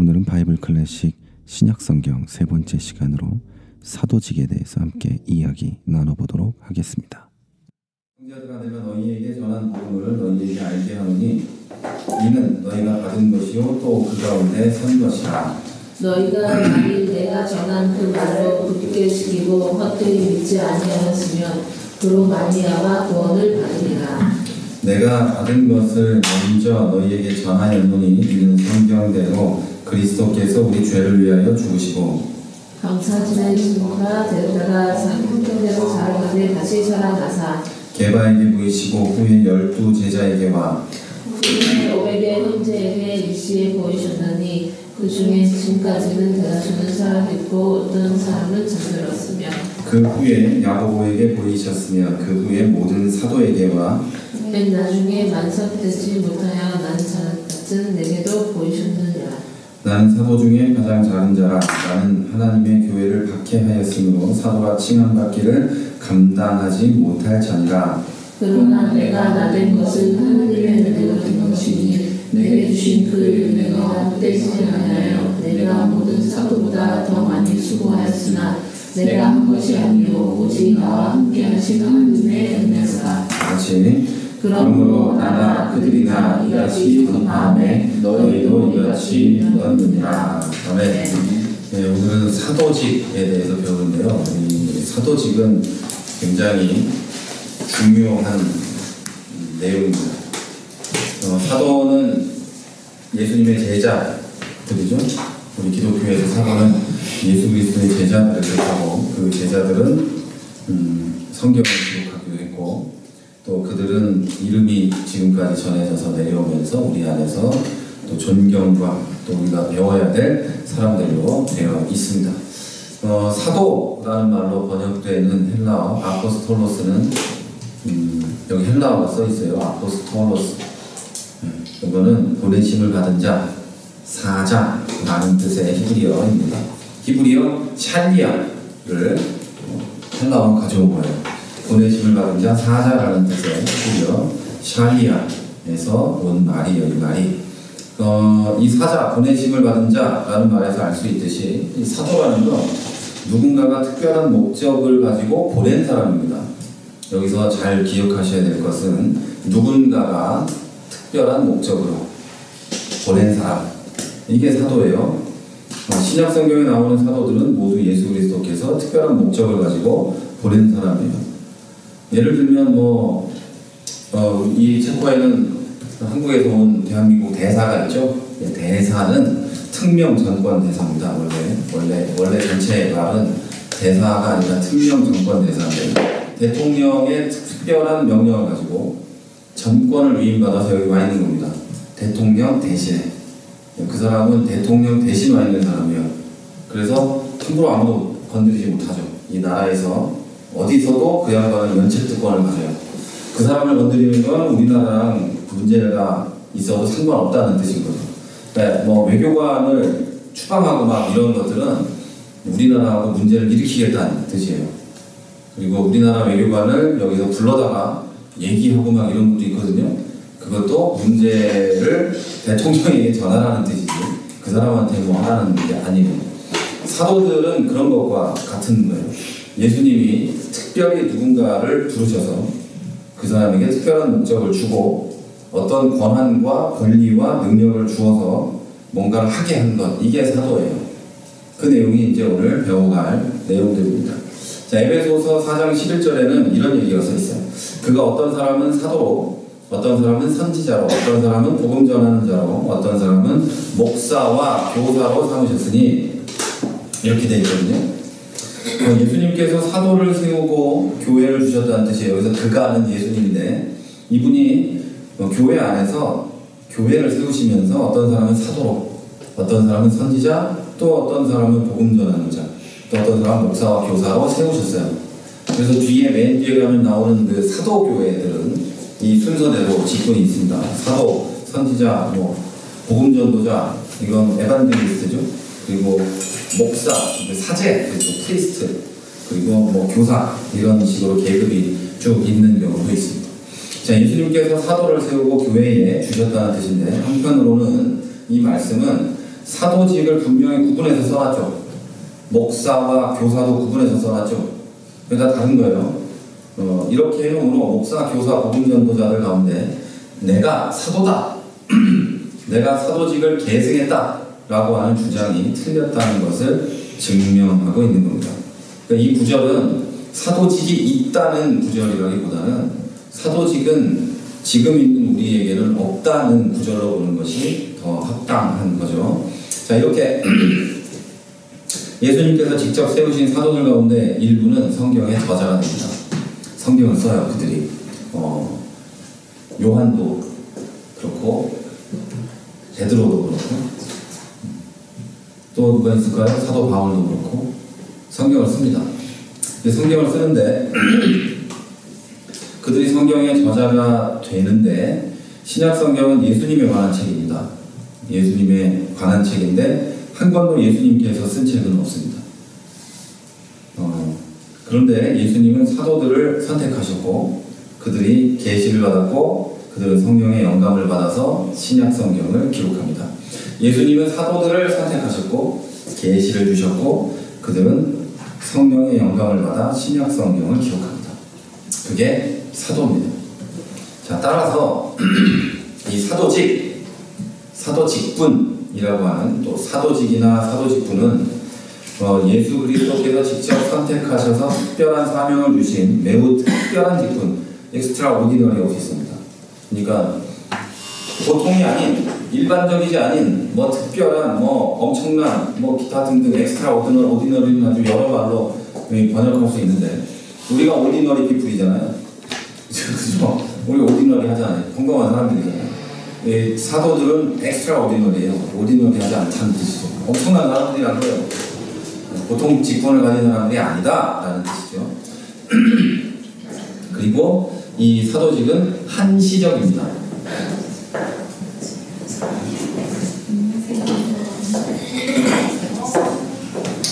오늘은 바이블 클래식 신약성경 세 번째 시간으로 사도직에 대해서 함께 이야기 나눠보도록 하겠습니다. 형제들아, 내가 너희에게 전한 복음을 너희에게 알게 하노니 이는 너희가 받은 것이요 또 그 가운데 선 것이라. 너희가 만일 내가 전한 그 말로 굳게 지키고 헛되이 믿지 아니하였으면 그로 말미암아 구원을 받으리라. 내가 받은 것을 먼저 너희에게 전하였노니 이는 성경대로 그리스도께서 우리 죄를 위하여 죽으시고 감사지는 신부가 되었다가 성경대로 살아가되 다시 살아나사 게바에게 보이시고 후에 12 제자에게와 후에 500의 형제에게 일시에 보이셨나니 그 중에 지금까지는 대다수는 살아있고 어떤 사람은 잠들었으며 그 후에 야고보에게 보이셨으며 그 후에 모든 사도에게와 맨 나중에 만삭되지 못하여 난 사람 같은 내게도 보이셨느니라. 나는 사도 중에 가장 작은 자라. 나는 하나님의 교회를 박해하였으므로 사도라 칭함받기를 감당하지 못할 자니라. 그러나 내가 나된 것은 하나님의 은혜로 된 것이니 내게 주신 그 은혜가 헛되지 아니하여 내가 모든 사도보다 더 많이 수고하였으나 내가 한 것이 아니요 오직 나와 함께 하신 하나님의 은혜로라. 같이 그러므로 나나 그들이나 이같이 전파하매 너희도 이같이 얻느니라. 아멘. 네, 오늘은 사도직에 대해서 배우는데요. 이 사도직은 굉장히 중요한 내용입니다. 사도는 예수님의 제자들이죠. 우리 기독교에서 사도는 예수 그리스도의 제자들을 뜻하고 그 제자들은 성경을 기록하기도 했고 또 그들은 이름이 지금까지 전해져서 내려오면서 우리 안에서 또 존경과 또 우리가 배워야 될 사람들로 되어 있습니다. 사도라는 말로 번역되는 헬라어 아포스톨로스는 여기 헬라어가 써 있어요. 아포스톨로스. 이거는 보내심을 받은 자, 사자라는 뜻의 히브리어입니다. 히브리어 샬리아를 헬라어로 가져온 거예요. 보내심을 받은 자, 사자라는 뜻의 히브리어 샬리아에서 온 말이에요. 이 말이 이 사자, 보내심을 받은 자라는 말에서 알 수 있듯이 이 사도라는 건 누군가가 특별한 목적을 가지고 보낸 사람입니다. 여기서 잘 기억하셔야 될 것은 누군가가 특별한 목적으로 보낸 사람, 이게 사도예요. 신약 성경에 나오는 사도들은 모두 예수 그리스도께서 특별한 목적을 가지고 보낸 사람이에요. 예를 들면 이 체코에는 한국에서 온 대한민국 대사가 있죠. 대사는 특명 전권 대사입니다. 원래 전체 말은 대사가 아니라 특명 전권 대사인데 대통령의 특별한 명령을 가지고 전권을 위임받아서 여기 와 있는 겁니다. 대통령 대신에. 그 사람은 대통령 대신 와 있는 사람이에요. 그래서 함부로 아무도 건드리지 못하죠. 이 나라에서 어디서도 그 양반은 면책특권을 가져요. 그 사람을 건드리는 건 우리나라랑 문제가 있어도 상관없다는 뜻인 거죠. 그러니까 외교관을 추방하고 막 이런 것들은 우리나라하고 문제를 일으키겠다는 뜻이에요. 그리고 우리나라 외교관을 여기서 불러다가 얘기하고 막 이런 것도 있거든요. 그것도 문제를 대통령에게 전하라는 뜻이지 그 사람한테 하라는 게 아니에요. 사도들은 그런 것과 같은 거예요. 예수님이 특별히 누군가를 부르셔서 그 사람에게 특별한 목적을 주고 어떤 권한과 권리와 능력을 주어서 뭔가를 하게 한 것, 이게 사도예요. 그 내용이 이제 오늘 배워갈 내용들입니다. 자, 에베소서 4장 11절에는 이런 얘기가 써 있어요. 그가 어떤 사람은 사도로, 어떤 사람은 선지자로, 어떤 사람은 복음 전하는 자로, 어떤 사람은 목사와 교사로 삼으셨으니 이렇게 되어 있거든요. 예수님께서 사도를 세우고 교회를 주셨다는 뜻이에요. 여기서 그가는 예수님인데 이분이 교회 안에서 교회를 세우시면서 어떤 사람은 사도로, 어떤 사람은 선지자, 또 어떤 사람은 복음 전하는 자, 또 어떤 사람은 목사와 교사로 세우셨어요. 그래서 뒤에 맨 뒤에 가면 나오는 그 사도 교회들은 이 순서대로 직분이 있습니다. 사도, 선지자, 복음 전도자, 이건 에반젤리스트죠. 그리고 목사, 사제, 그렇죠. 프리스트, 그리고 교사, 이런 식으로 계급이 쭉 있는 경우도 있습니다. 자, 예수님께서 사도를 세우고 교회에 주셨다는 뜻인데 한편으로는 이 말씀은 사도직을 분명히 구분해서 써놨죠. 목사와 교사도 구분해서 써놨죠. 그게 다 다른 거예요. 이렇게 해놓으므로 목사, 교사, 복음전도자들 가운데 내가 사도다, 내가 사도직을 계승했다 라고 하는 주장이 틀렸다는 것을 증명하고 있는 겁니다. 그러니까 이 구절은 사도직이 있다는 구절이라기보다는 사도직은 지금 있는 우리에게는 없다는 구절로 보는 것이 더 합당한 거죠. 자, 이렇게 예수님께서 직접 세우신 사도들 가운데 일부는 성경의 저자가 됩니다. 성경을 써요, 그들이. 요한도 그렇고 베드로도 그렇고 또 누가 있을까요? 사도 바울도 그렇고 성경을 씁니다. 성경을 쓰는데 그들이 성경의 저자가 되는데 신약 성경은 예수님에 관한 책입니다. 예수님에 관한 책인데 한 권도 예수님께서 쓴 책은 없습니다. 그런데 예수님은 사도들을 선택하셨고 그들이 계시를 받았고 그들은 성령의 영감을 받아서 신약 성경을 기록합니다. 예수님은 사도들을 선택하셨고 계시를 주셨고 그들은 성령의 영감을 받아 신약 성경을 기록합니다. 그게 사도입니다. 자, 따라서 이 사도직분이라고 하는 또 사도직이나 사도직분은 예수 그리스도께서 직접 선택하셔서 특별한 사명을 주신 매우 특별한 직분, 엑스트라 오디너리 오피스입니다. 그러니까 보통이 아닌, 일반적이지 않은 특별한 엄청난 기타 등등 엑스트라 오디너리는 아주 여러 말로 번역할 수 있는데 우리가 오디너리 피플이잖아요. 그죠? 우리 오디너리 하잖아요. 평범한 사람들이잖아요. 사도들은 엑스트라 오디너리예요. 오디너리 하지 않다는 뜻이죠. 엄청난 사람들이란 거예요. 보통 직분을 가진 사람들이 아니다 라는 뜻이죠. 그리고 이 사도직은 한시적입니다.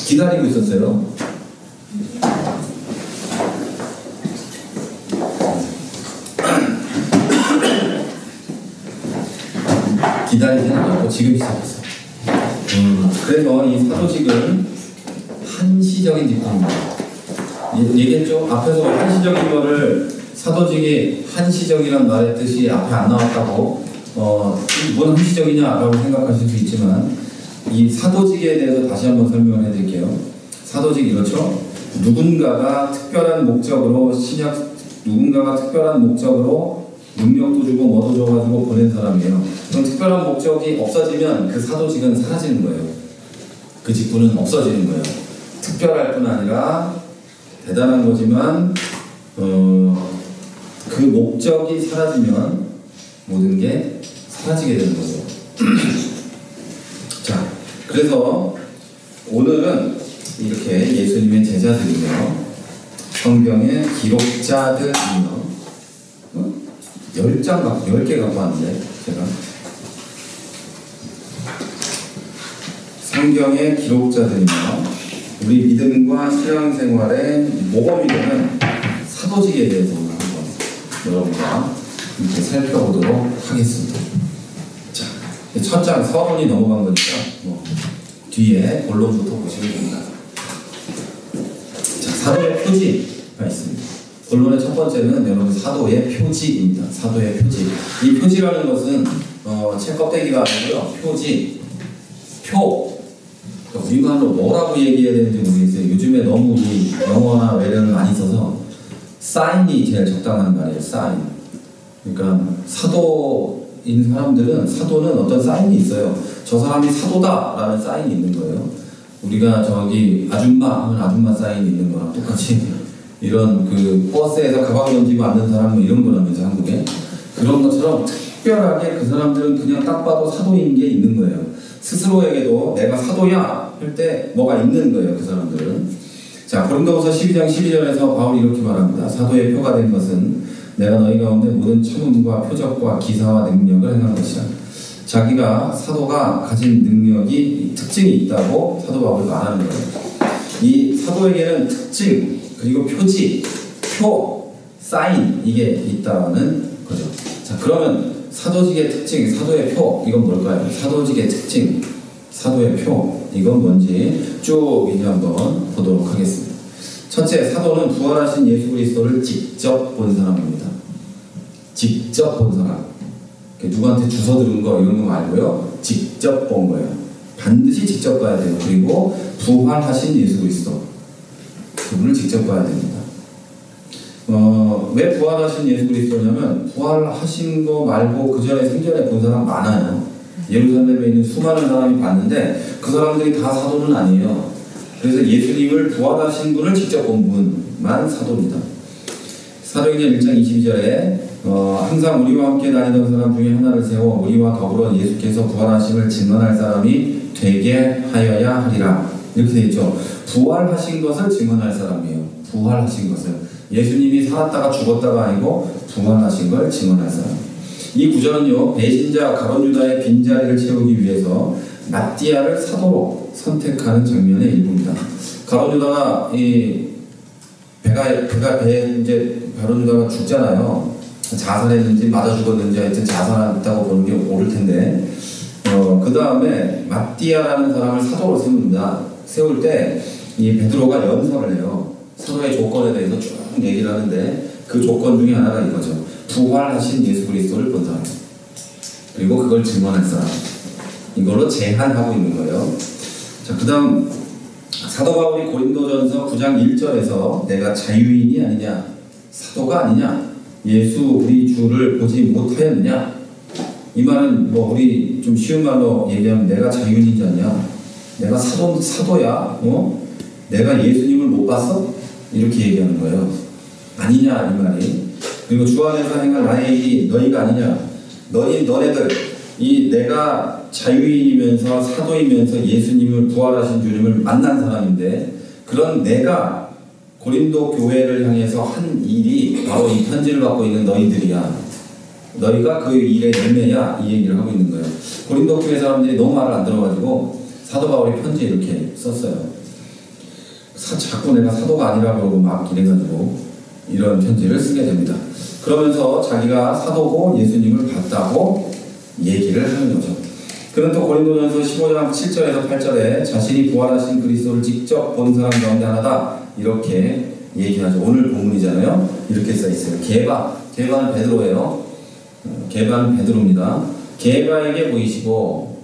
기다리고 있었어요. 기다리지는 않고 지금 시작했어요. 그래서 이 사도직은 한시적인 직분입니다. 얘기했죠? 앞에서 한시적인 거를 사도직이 한시적이란 말의 뜻이 앞에 안 나왔다고 뭔 한시적이냐라고 생각하실 수 있지만 이 사도직에 대해서 다시 한번 설명을 해드릴게요. 사도직 이렇죠? 누군가가 특별한 목적으로 능력도 주고 뭐도 줘가지고 보낸 사람이에요. 그런 특별한 목적이 없어지면 그 사도직은 사라지는 거예요. 그 직분은 없어지는 거예요. 특별할 뿐 아니라 대단한 거지만 그 목적이 사라지면 모든 게 사라지게 되는 거죠. 자, 그래서 오늘은 이렇게 예수님의 제자들이며 성경의 기록자들이며 10개 갖고 왔는데 제가 성경의 기록자들이며 우리 믿음과 신앙생활의 모범이 되는 사도직에 대해서 오늘 한번 여러분과 이렇게 살펴보도록 하겠습니다. 자, 첫 장 서론이 넘어간 거니까 뒤에 본론부터 보시면 됩니다. 자, 사도의 표지가 있습니다. 본론의 첫 번째는 여러분 사도의 표지입니다. 사도의 표지. 이 표지라는 것은 책 껍데기가 아니고요. 표지, 우리말로 뭐라고 얘기해야 되는지 모르겠어요. 요즘에 너무 이 영어나 외래를 많이 써서 사인이 제일 적당한 말이에요. 사인. 그러니까 사도인 사람들은 사도는 어떤 사인이 있어요. 저 사람이 사도다라는 사인이 있는 거예요. 우리가 저기 아줌마 하면 아줌마 사인이 있는 거랑 똑같이 이런 그 버스에서 가방 던지고 앉는 사람 이런 거라면서 한국에 그런 것처럼 특별하게 그 사람들은 그냥 딱 봐도 사도인 게 있는 거예요. 스스로에게도 내가 사도야 할 때 뭐가 있는 거예요. 그 사람들은. 자, 고린도후서 12장 12절에서 바울이 이렇게 말합니다. 사도의 표가 된 것은 내가 너희 가운데 모든 청음과 표적과 기사와 능력을 행한 것이야. 자기가 사도가 가진 능력이 특징이 있다고 사도 바울이 말하는 거예요. 이 사도에게는 특징 그리고 표지, 사인 이게 있다는 거죠. 자, 그러면 사도직의 특징, 사도의 표 이건 뭘까요? 사도직의 특징, 사도의 표, 이건 뭔지 쭉 이제 한번 보도록 하겠습니다. 첫째, 사도는 부활하신 예수 그리스도를 직접 본 사람입니다. 직접 본 사람. 누구한테 주워 들은 거 이런 거 말고요. 직접 본 거예요. 반드시 직접 봐야 돼요. 그리고 부활하신 예수 그리스도, 그분을 직접 봐야 됩니다. 왜 부활하신 예수 그리스도냐면, 부활하신 거 말고 그 전에 생전에 본 사람 많아요. 예루살렘에 있는 수많은 사람이 봤는데 그 사람들이 다 사도는 아니에요. 그래서 예수님을 부활하신 분을 직접 본 분만 사도입니다. 사도행전 1장 22절에 항상 우리와 함께 다니던 사람 중에 하나를 세워 우리와 더불어 예수께서 부활하심을 증언할 사람이 되게 하여야 하리라, 이렇게 되어 있죠. 부활하신 것을 증언할 사람이에요. 부활하신 것을, 예수님이 살았다가 죽었다가 아니고 부활하신 걸 증언할 사람. 이 구절은요, 배신자 가룟 유다의 빈자리를 채우기 위해서 마띠아를 사도로 선택하는 장면의 일부입니다. 가룟 유다가 배에 이제 가룟 유다가 죽잖아요. 자살했는지 맞아 죽었는지 하여튼 자살했다고 보는 게 옳을 텐데, 그 다음에 마띠아라는 사람을 사도로 세웁니다. 세울 때 이 베드로가 연설을 해요. 사도의 조건에 대해서 쭉 얘기를 하는데, 그 조건 중에 하나가 이거죠. 부활하신 예수 그리스도를 본 사람, 그리고 그걸 증언할 사람, 이걸로 제한하고 있는 거예요. 자, 그 다음 사도 바울이 고린도전서 9장 1절에서 내가 자유인이 아니냐, 사도가 아니냐, 예수 우리 주를 보지 못하였느냐, 이 말은 뭐 우리 좀 쉬운 말로 얘기하면 내가 자유인이지 않냐, 내가 사도야, 내가 예수님을 못 봤어? 이렇게 얘기하는 거예요. 아니냐 이 말이. 그리고 주 안에서 행할 나의 일이 너희가 아니냐, 너네들 이 내가 자유인이면서 사도이면서 예수님을 부활하신 주님을 만난 사람인데, 그런 내가 고린도 교회를 향해서 한 일이 바로 이 편지를 받고 있는 너희들이야. 너희가 그 일의 열매야, 이 얘기를 하고 있는 거예요. 고린도 교회 사람들이 너무 말을 안 들어가지고 사도 바울이 편지 이렇게 썼어요. 자꾸 내가 사도가 아니라고 그러고 막 이래가지고 이런 편지를 쓰게 됩니다. 그러면서 자기가 사도고 예수님을 봤다고 얘기를 하는 거죠. 그는 또 고린도전서 15장 7절에서 8절에 자신이 부활하신 그리스도를 직접 본 사람 가운데 하나다, 이렇게 얘기하죠. 오늘 본문이잖아요. 이렇게 써 있어요. 게바는 베드로예요. 게바는 베드로입니다. 게바에게 보이시고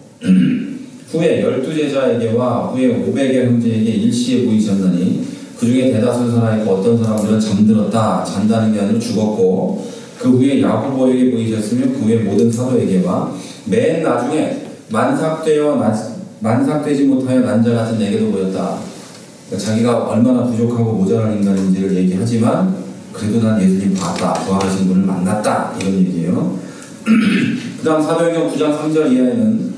후에 12제자에게와 후에 500의 형제에게 일시에 보이셨나니 그 중에 대다수 살아있고 어떤 사람들은 잠들었다, 잔다는 게 아니라 죽었고, 그 후에 야고보에게 보이셨으며 그 후에 모든 사도에게와 맨 나중에 만삭되지 못하여 난 자 같은 내게도 보였다. 그러니까 자기가 얼마나 부족하고 모자란 인간인지를 얘기하지만 그래도 난 예수님 봤다, 부활하신 분을 만났다, 이런 얘기예요. 그 다음 사도행전 9장 3절 이하에는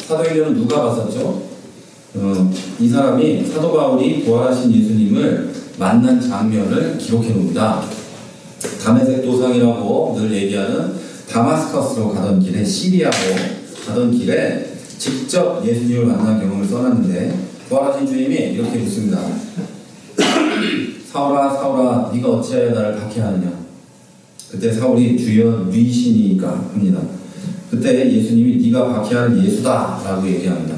사도행전은 누가가 썼죠. 이 사람이 사도 바울이 부활하신 예수님을 만난 장면을 기록해 놓습니다. 다메섹 도상이라고 늘 얘기하는 다마스커스로 가던 길에, 시리아로 가던 길에 직접 예수님을 만난 경험을 써놨는데, 부활하신 주님이 이렇게 묻습니다. 사울아 사울아 네가 어찌하여 나를 박해하느냐. 그때 사울이 주여 위신이니까 합니다. 그때 예수님이 네가 박해하는 예수다 라고 얘기합니다.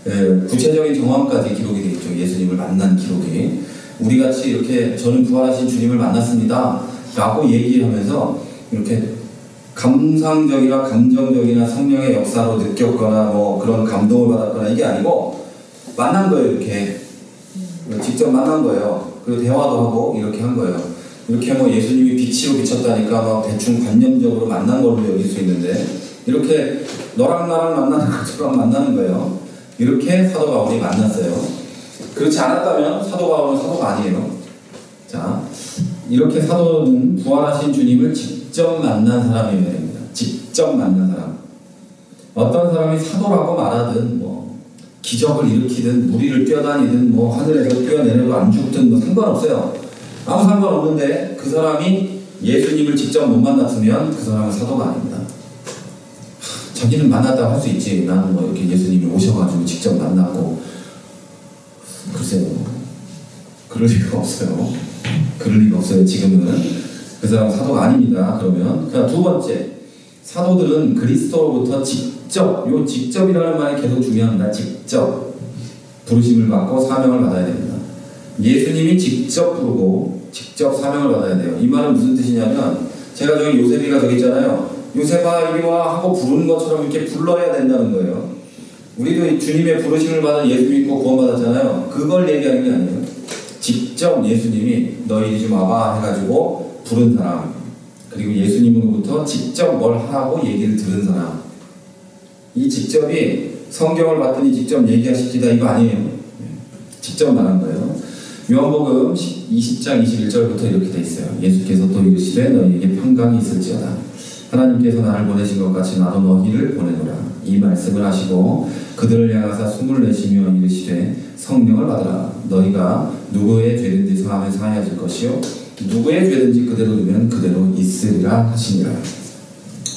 구체적인 정황까지 기록이 되어 있죠. 예수님을 만난 기록이. 우리같이 이렇게 저는 부활하신 주님을 만났습니다 라고 얘기하면서 이렇게 감상적이나 감정적이나 성령의 역사로 느꼈거나 뭐 그런 감동을 받았거나 이게 아니고 만난 거예요. 이렇게 직접 만난 거예요. 그리고 대화도 하고 이렇게 한 거예요. 이렇게 뭐 예수님이 빛으로 비쳤다니까 막 대충 관념적으로 만난 걸로 여길 수 있는데, 이렇게 너랑 나랑 만나는 것처럼 만나는 거예요. 이렇게 사도 바울이 만났어요. 그렇지 않았다면 사도 바울은 사도가 아니에요. 자, 이렇게 사도는 부활하신 주님을 직접 만난 사람이어야 됩니다. 직접 만난 사람. 어떤 사람이 사도라고 말하든 뭐 기적을 일으키든 무리를 뛰어다니든 뭐 하늘에서 뛰어내려도 안 죽든 뭐 상관없어요. 아무 상관없는데 그 사람이 예수님을 직접 못 만났으면 그 사람은 사도가 아닙니다. 자기는 만났다고 할 수 있지. 나는 뭐 이렇게 예수님이 오셔가지고 직접 만났고, 글쎄요, 그럴 리가 없어요. 그럴 리가 없어요. 지금은 그 사람 사도가 아닙니다. 그러면 두 번째, 사도들은 그리스도로부터 직접 직접, 요 직접이라는 말이 계속 중요합니다. 직접 부르심을 받고 사명을 받아야 됩니다. 예수님이 직접 부르고 직접 사명을 받아야 돼요. 이 말은 무슨 뜻이냐면, 제가 저기 요셉이가 저기 있잖아요. 요셉아 이리 와 하고 부르는 것처럼 이렇게 불러야 된다는 거예요. 우리도 주님의 부르심을 받아 예수 믿고 구원받았잖아요. 그걸 얘기하는 게 아니에요. 직접 예수님이 너 이리 좀 와봐 해가지고 부른 사람, 그리고 예수님으로부터 직접 뭘 하고 얘기를 들은 사람, 이 직접이 성경을 봤더니 직접 얘기하십시다 이거 아니에요. 직접 말한 거예요. 요한복음 20장 21절부터 이렇게 돼 있어요. 예수께서 또 이르시되 너희에게 평강이 있을지어다. 하나님께서 나를 보내신 것 같이 나도 너희를 보내노라. 이 말씀을 하시고 그들을 향하사 숨을 내쉬며 이르시되 성령을 받으라. 너희가 누구의 죄든지 사하면 사하여질 것이요 누구의 죄든지 그대로 두면 그대로 있으리라 하시니라.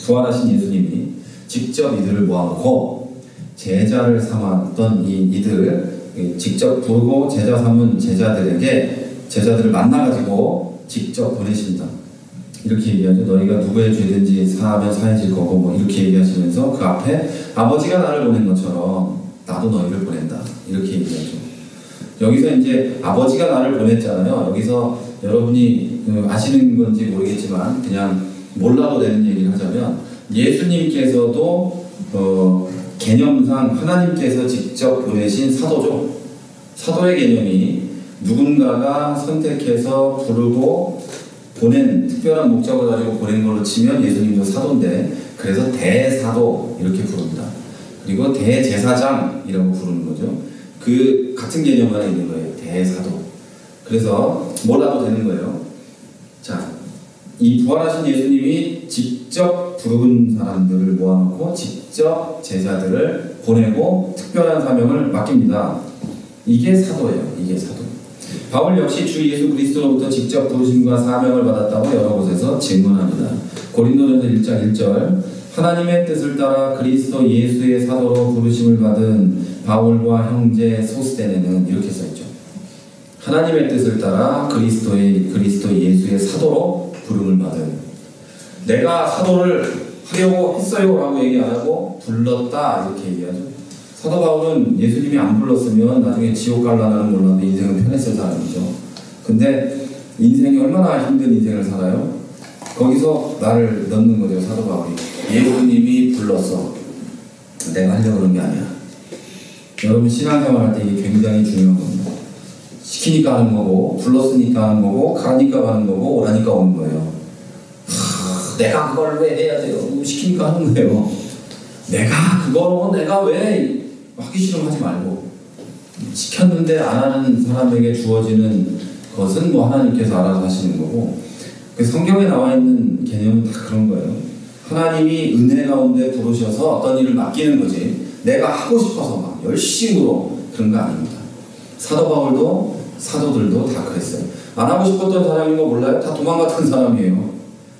부활하신 예수님이 직접 이들을 모아놓고 제자를 삼았던 이들을 직접 부르고 제자 삼은 제자들을 만나가지고 직접 보내신다. 이렇게 얘기하죠. 너희가 누구의 죄든지 사하면 사해질 거고 뭐 이렇게 얘기하시면서 그 앞에 아버지가 나를 보낸 것처럼 나도 너희를 보낸다. 이렇게 얘기하죠. 여기서 이제 아버지가 나를 보냈잖아요. 여기서 여러분이 아시는 건지 모르겠지만 그냥 몰라도 되는 얘기를 하자면, 예수님께서도 개념상 하나님께서 직접 보내신 사도죠. 사도의 개념이 누군가가 선택해서 부르고 보낸, 특별한 목적을 가지고 보낸 걸로 치면 예수님도 사도인데, 그래서 대사도 이렇게 부릅니다. 그리고 대제사장이라고 부르는 거죠. 그 같은 개념 안에 있는 거예요. 대사도. 그래서 몰라도 되는 거예요. 자, 이 부활하신 예수님이 직접 부른 사람들을 모아놓고 직접 제자들을 보내고 특별한 사명을 맡깁니다. 이게 사도예요. 이게 사도. 바울 역시 주 예수 그리스도로부터 직접 부르심과 사명을 받았다고 여러 곳에서 증언합니다. 고린도전서 1장 1절 하나님의 뜻을 따라 그리스도 예수의 사도로 부르심을 받은 바울과 형제 소스데네는 이렇게 써있죠. 하나님의 뜻을 따라 그리스도 예수의 사도로 부름을 받은, 내가 사도를 하려고 했어요 라고 얘기 안 하고 불렀다 이렇게 얘기하죠. 사도 바울은 예수님이 안 불렀으면 나중에 지옥 갈라나는 몰라도 인생은 편했을 사람이죠. 근데 인생이 얼마나 힘든 인생을 살아요? 거기서 나를 넣는 거죠. 사도 바울이 예수님이 불렀어, 내가 하려고 그런 게 아니야. 여러분 신앙생활 할 때 이게 굉장히 중요한 겁니다. 시키니까 하는 거고, 불렀으니까 하는 거고, 가니까 하는 거고, 오라니까 오는 거예요. 내가 그걸 왜 해야 돼요? 시키니까 하는 거예요. 내가 왜 하기 싫으면 하지 말고, 시켰는데 안 하는 사람에게 주어지는 것은 뭐 하나님께서 알아서 하시는 거고, 그 성경에 나와 있는 개념은 다 그런 거예요. 하나님이 은혜 가운데 부르셔서 어떤 일을 맡기는 거지, 내가 하고 싶어서 막 열심으로 그런 거 아닙니다. 사도 바울도 사도들도 다 그랬어요. 안 하고 싶었던 사람인 거 몰라요? 다 도망갔던 사람이에요.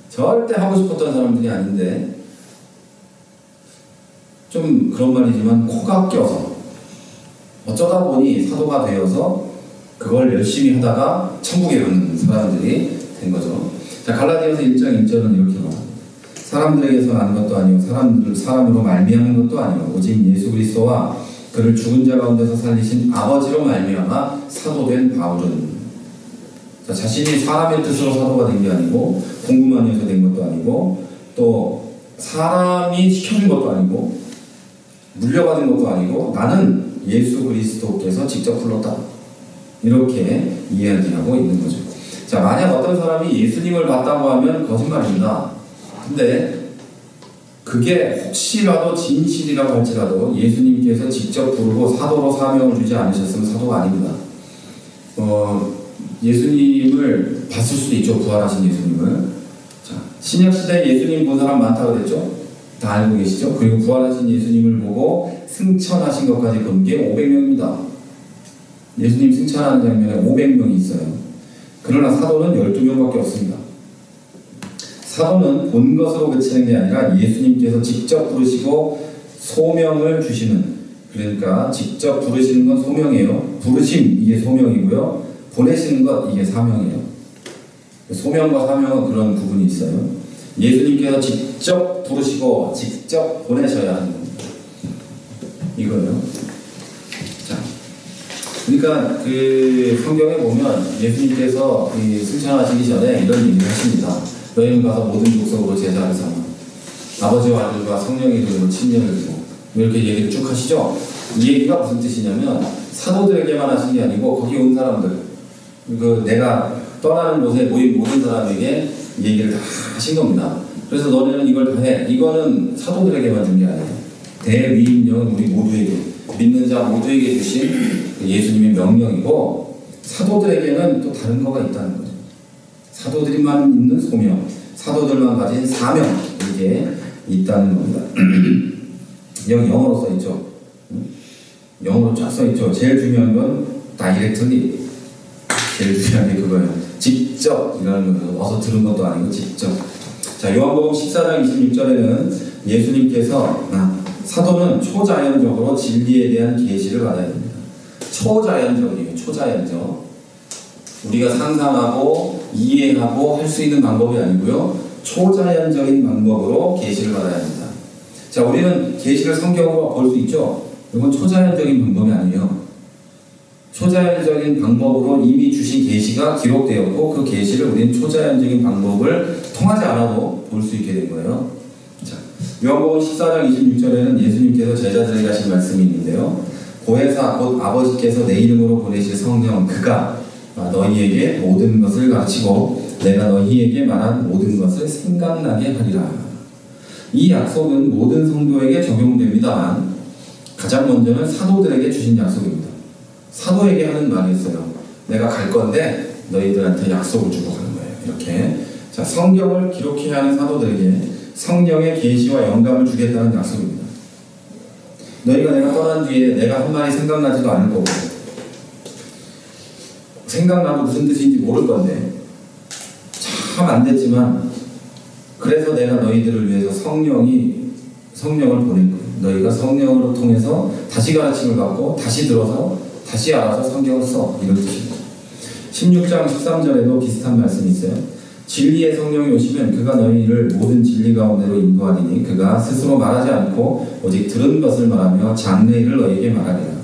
절대 하고 싶었던 사람들이 아닌데, 좀 그런 말이지만 코가 껴서 어쩌다 보니 사도가 되어서 그걸 열심히 하다가 천국에 가는 사람들이 된 거죠. 자, 갈라디아서 1장 1절은 이렇게 말합니다. 사람들에게서 난 것도 아니요 사람으로 말미암은 것도 아니요 오직 예수 그리스도와 그를 죽은 자 가운데서 살리신 아버지로 말미암아 사도된 바울은, 자, 자신이 사람의 뜻으로 사도가 된 게 아니고 공부만 해서 된 것도 아니고 또 사람이 시켜준 것도 아니고 물려받은 것도 아니고 나는 예수 그리스도께서 직접 불렀다, 이렇게 이야기하고 있는 거죠. 자, 만약 어떤 사람이 예수님을 봤다고 하면 거짓말입니다. 근데 그게 혹시라도 진실이라고 할지라도 예수님께서 직접 부르고 사도로 사명을 주지 않으셨으면 사도가 아닙니다. 예수님을 봤을 수도 있죠. 부활하신 예수님을. 자, 신약시대에 예수님 본 사람 많다고 그랬죠. 다 알고 계시죠. 그리고 부활하신 예수님을 보고 승천하신 것까지 본 게 500명입니다. 예수님 승천하는 장면에 500명이 있어요. 그러나 사도는 12명밖에 없습니다. 사도는 본 것으로 그치는 게 아니라 예수님께서 직접 부르시고 소명을 주시는, 그러니까 직접 부르시는 건 소명이에요. 부르심, 이게 소명이고요. 보내시는 것, 이게 사명이에요. 소명과 사명은 그런 부분이 있어요. 예수님께서 직접 부르시고 직접 보내셔야 하는 겁니다. 이거예요. 자, 그러니까 그 성경에 보면 예수님께서 승천하시기 전에 이런 얘기를 하십니다. 너희는 가서 모든 족속으로 제자를 삼아 아버지와 아들과 성령의 이름으로 침례를 주고 이렇게 얘기를 쭉 하시죠. 이 얘기가 무슨 뜻이냐면 사도들에게만 하신 게 아니고 거기 온 사람들, 내가 떠나는 곳에 모인 모든 사람에게 이 얘기를 다 하신 겁니다. 그래서 너네는 이걸 다 해. 이거는 사도들에게만 준 게 아니에요. 대위임령은 우리 모두에게, 믿는 자 모두에게 주신 예수님의 명령이고, 사도들에게는 또 다른 거가 있다는 거죠. 사도들만 있는 소명, 사도들만 가진 사명, 이게 있다는 겁니다. 여기 영어로 써있죠. 영어로 쫙 써있죠. 제일 중요한 건 다이렉트리. 제일 중요한 게 그거예요. 직접 이라는 거예요. 어서 들은 것도 아니고 직접. 자, 요한복음 14장 26절에는 예수님께서 사도는 초자연적으로 진리에 대한 계시를 받아야 됩니다. 초자연적이에요. 초자연적. 우리가 상상하고 이해하고 할 수 있는 방법이 아니고요. 초자연적인 방법으로 계시를 받아야 합니다. 자, 우리는 계시를 성경으로 볼 수 있죠. 이건 초자연적인 방법이 아니에요. 초자연적인 방법으로 이미 주신 계시가 기록되었고 그 계시를 우리는 초자연적인 방법을 통하지 않아도 볼 수 있게 된 거예요. 자, 요한복음 14장 26절에는 예수님께서 제자들에게 하신 말씀이 있는데요. 보혜사 곧 아버지께서 내 이름으로 보내실 성령 그가 너희에게 모든 것을 가르치고 내가 너희에게 말한 모든 것을 생각나게 하리라. 이 약속은 모든 성도에게 적용됩니다만 가장 먼저는 사도들에게 주신 약속입니다. 사도에게 하는 말이 있어요. 내가 갈 건데 너희들한테 약속을 주고 가는 거예요. 이렇게. 자, 성경을 기록해야 하는 사도들에게 성령의 계시와 영감을 주겠다는 약속입니다. 너희가 내가 떠난 뒤에 내가 한 말이 생각나지도 않을 거고 생각나도 무슨 뜻인지 모를 건데 참 안 됐지만 그래서 내가 너희들을 위해서 성령을 보낼 거예요. 너희가 성령으로 통해서 다시 가르침을 받고 다시 들어서 다시 알아서 성경을 써. 이런 뜻입니다. 16장 13절에도 비슷한 말씀이 있어요. 진리의 성령이 오시면 그가 너희를 모든 진리 가운데로 인도하리니 그가 스스로 말하지 않고 오직 들은 것을 말하며 장래일을 너희에게 말하리라.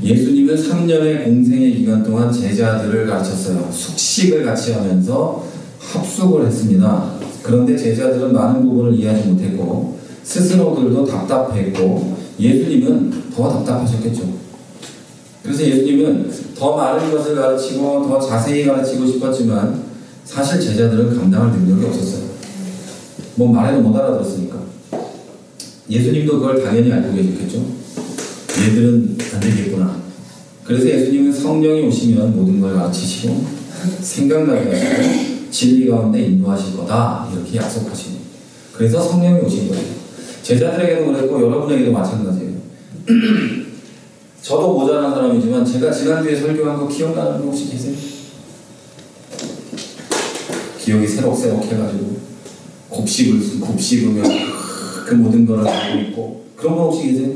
예수님은 3년의 공생의 기간 동안 제자들을 가르쳤어요. 숙식을 같이 하면서 합숙을 했습니다. 그런데 제자들은 많은 부분을 이해하지 못했고 스스로들도 답답했고 예수님은 더 답답하셨겠죠. 그래서 예수님은 더 많은 것을 가르치고 더 자세히 가르치고 싶었지만 사실 제자들은 감당할 능력이 없었어요. 뭐 말해도 못 알아들었으니까. 예수님도 그걸 당연히 알고 계셨겠죠. 얘들은 안 되겠구나. 그래서 예수님은 성령이 오시면 모든 걸 가르치시고 생각나게 하시고 진리 가운데 인도하실 거다. 이렇게 약속하십니다. 그래서 성령이 오신 거예요. 제자들에게도 그랬고 여러분에게도 마찬가지예요. 저도 모자란 사람이지만 제가 지난주에 설교한 거 기억나는 분 혹시 계세요? 기억이 새록새록 해가지고 곱씹으면 그 모든 걸 알고 있고 그런 분 혹시 계세요?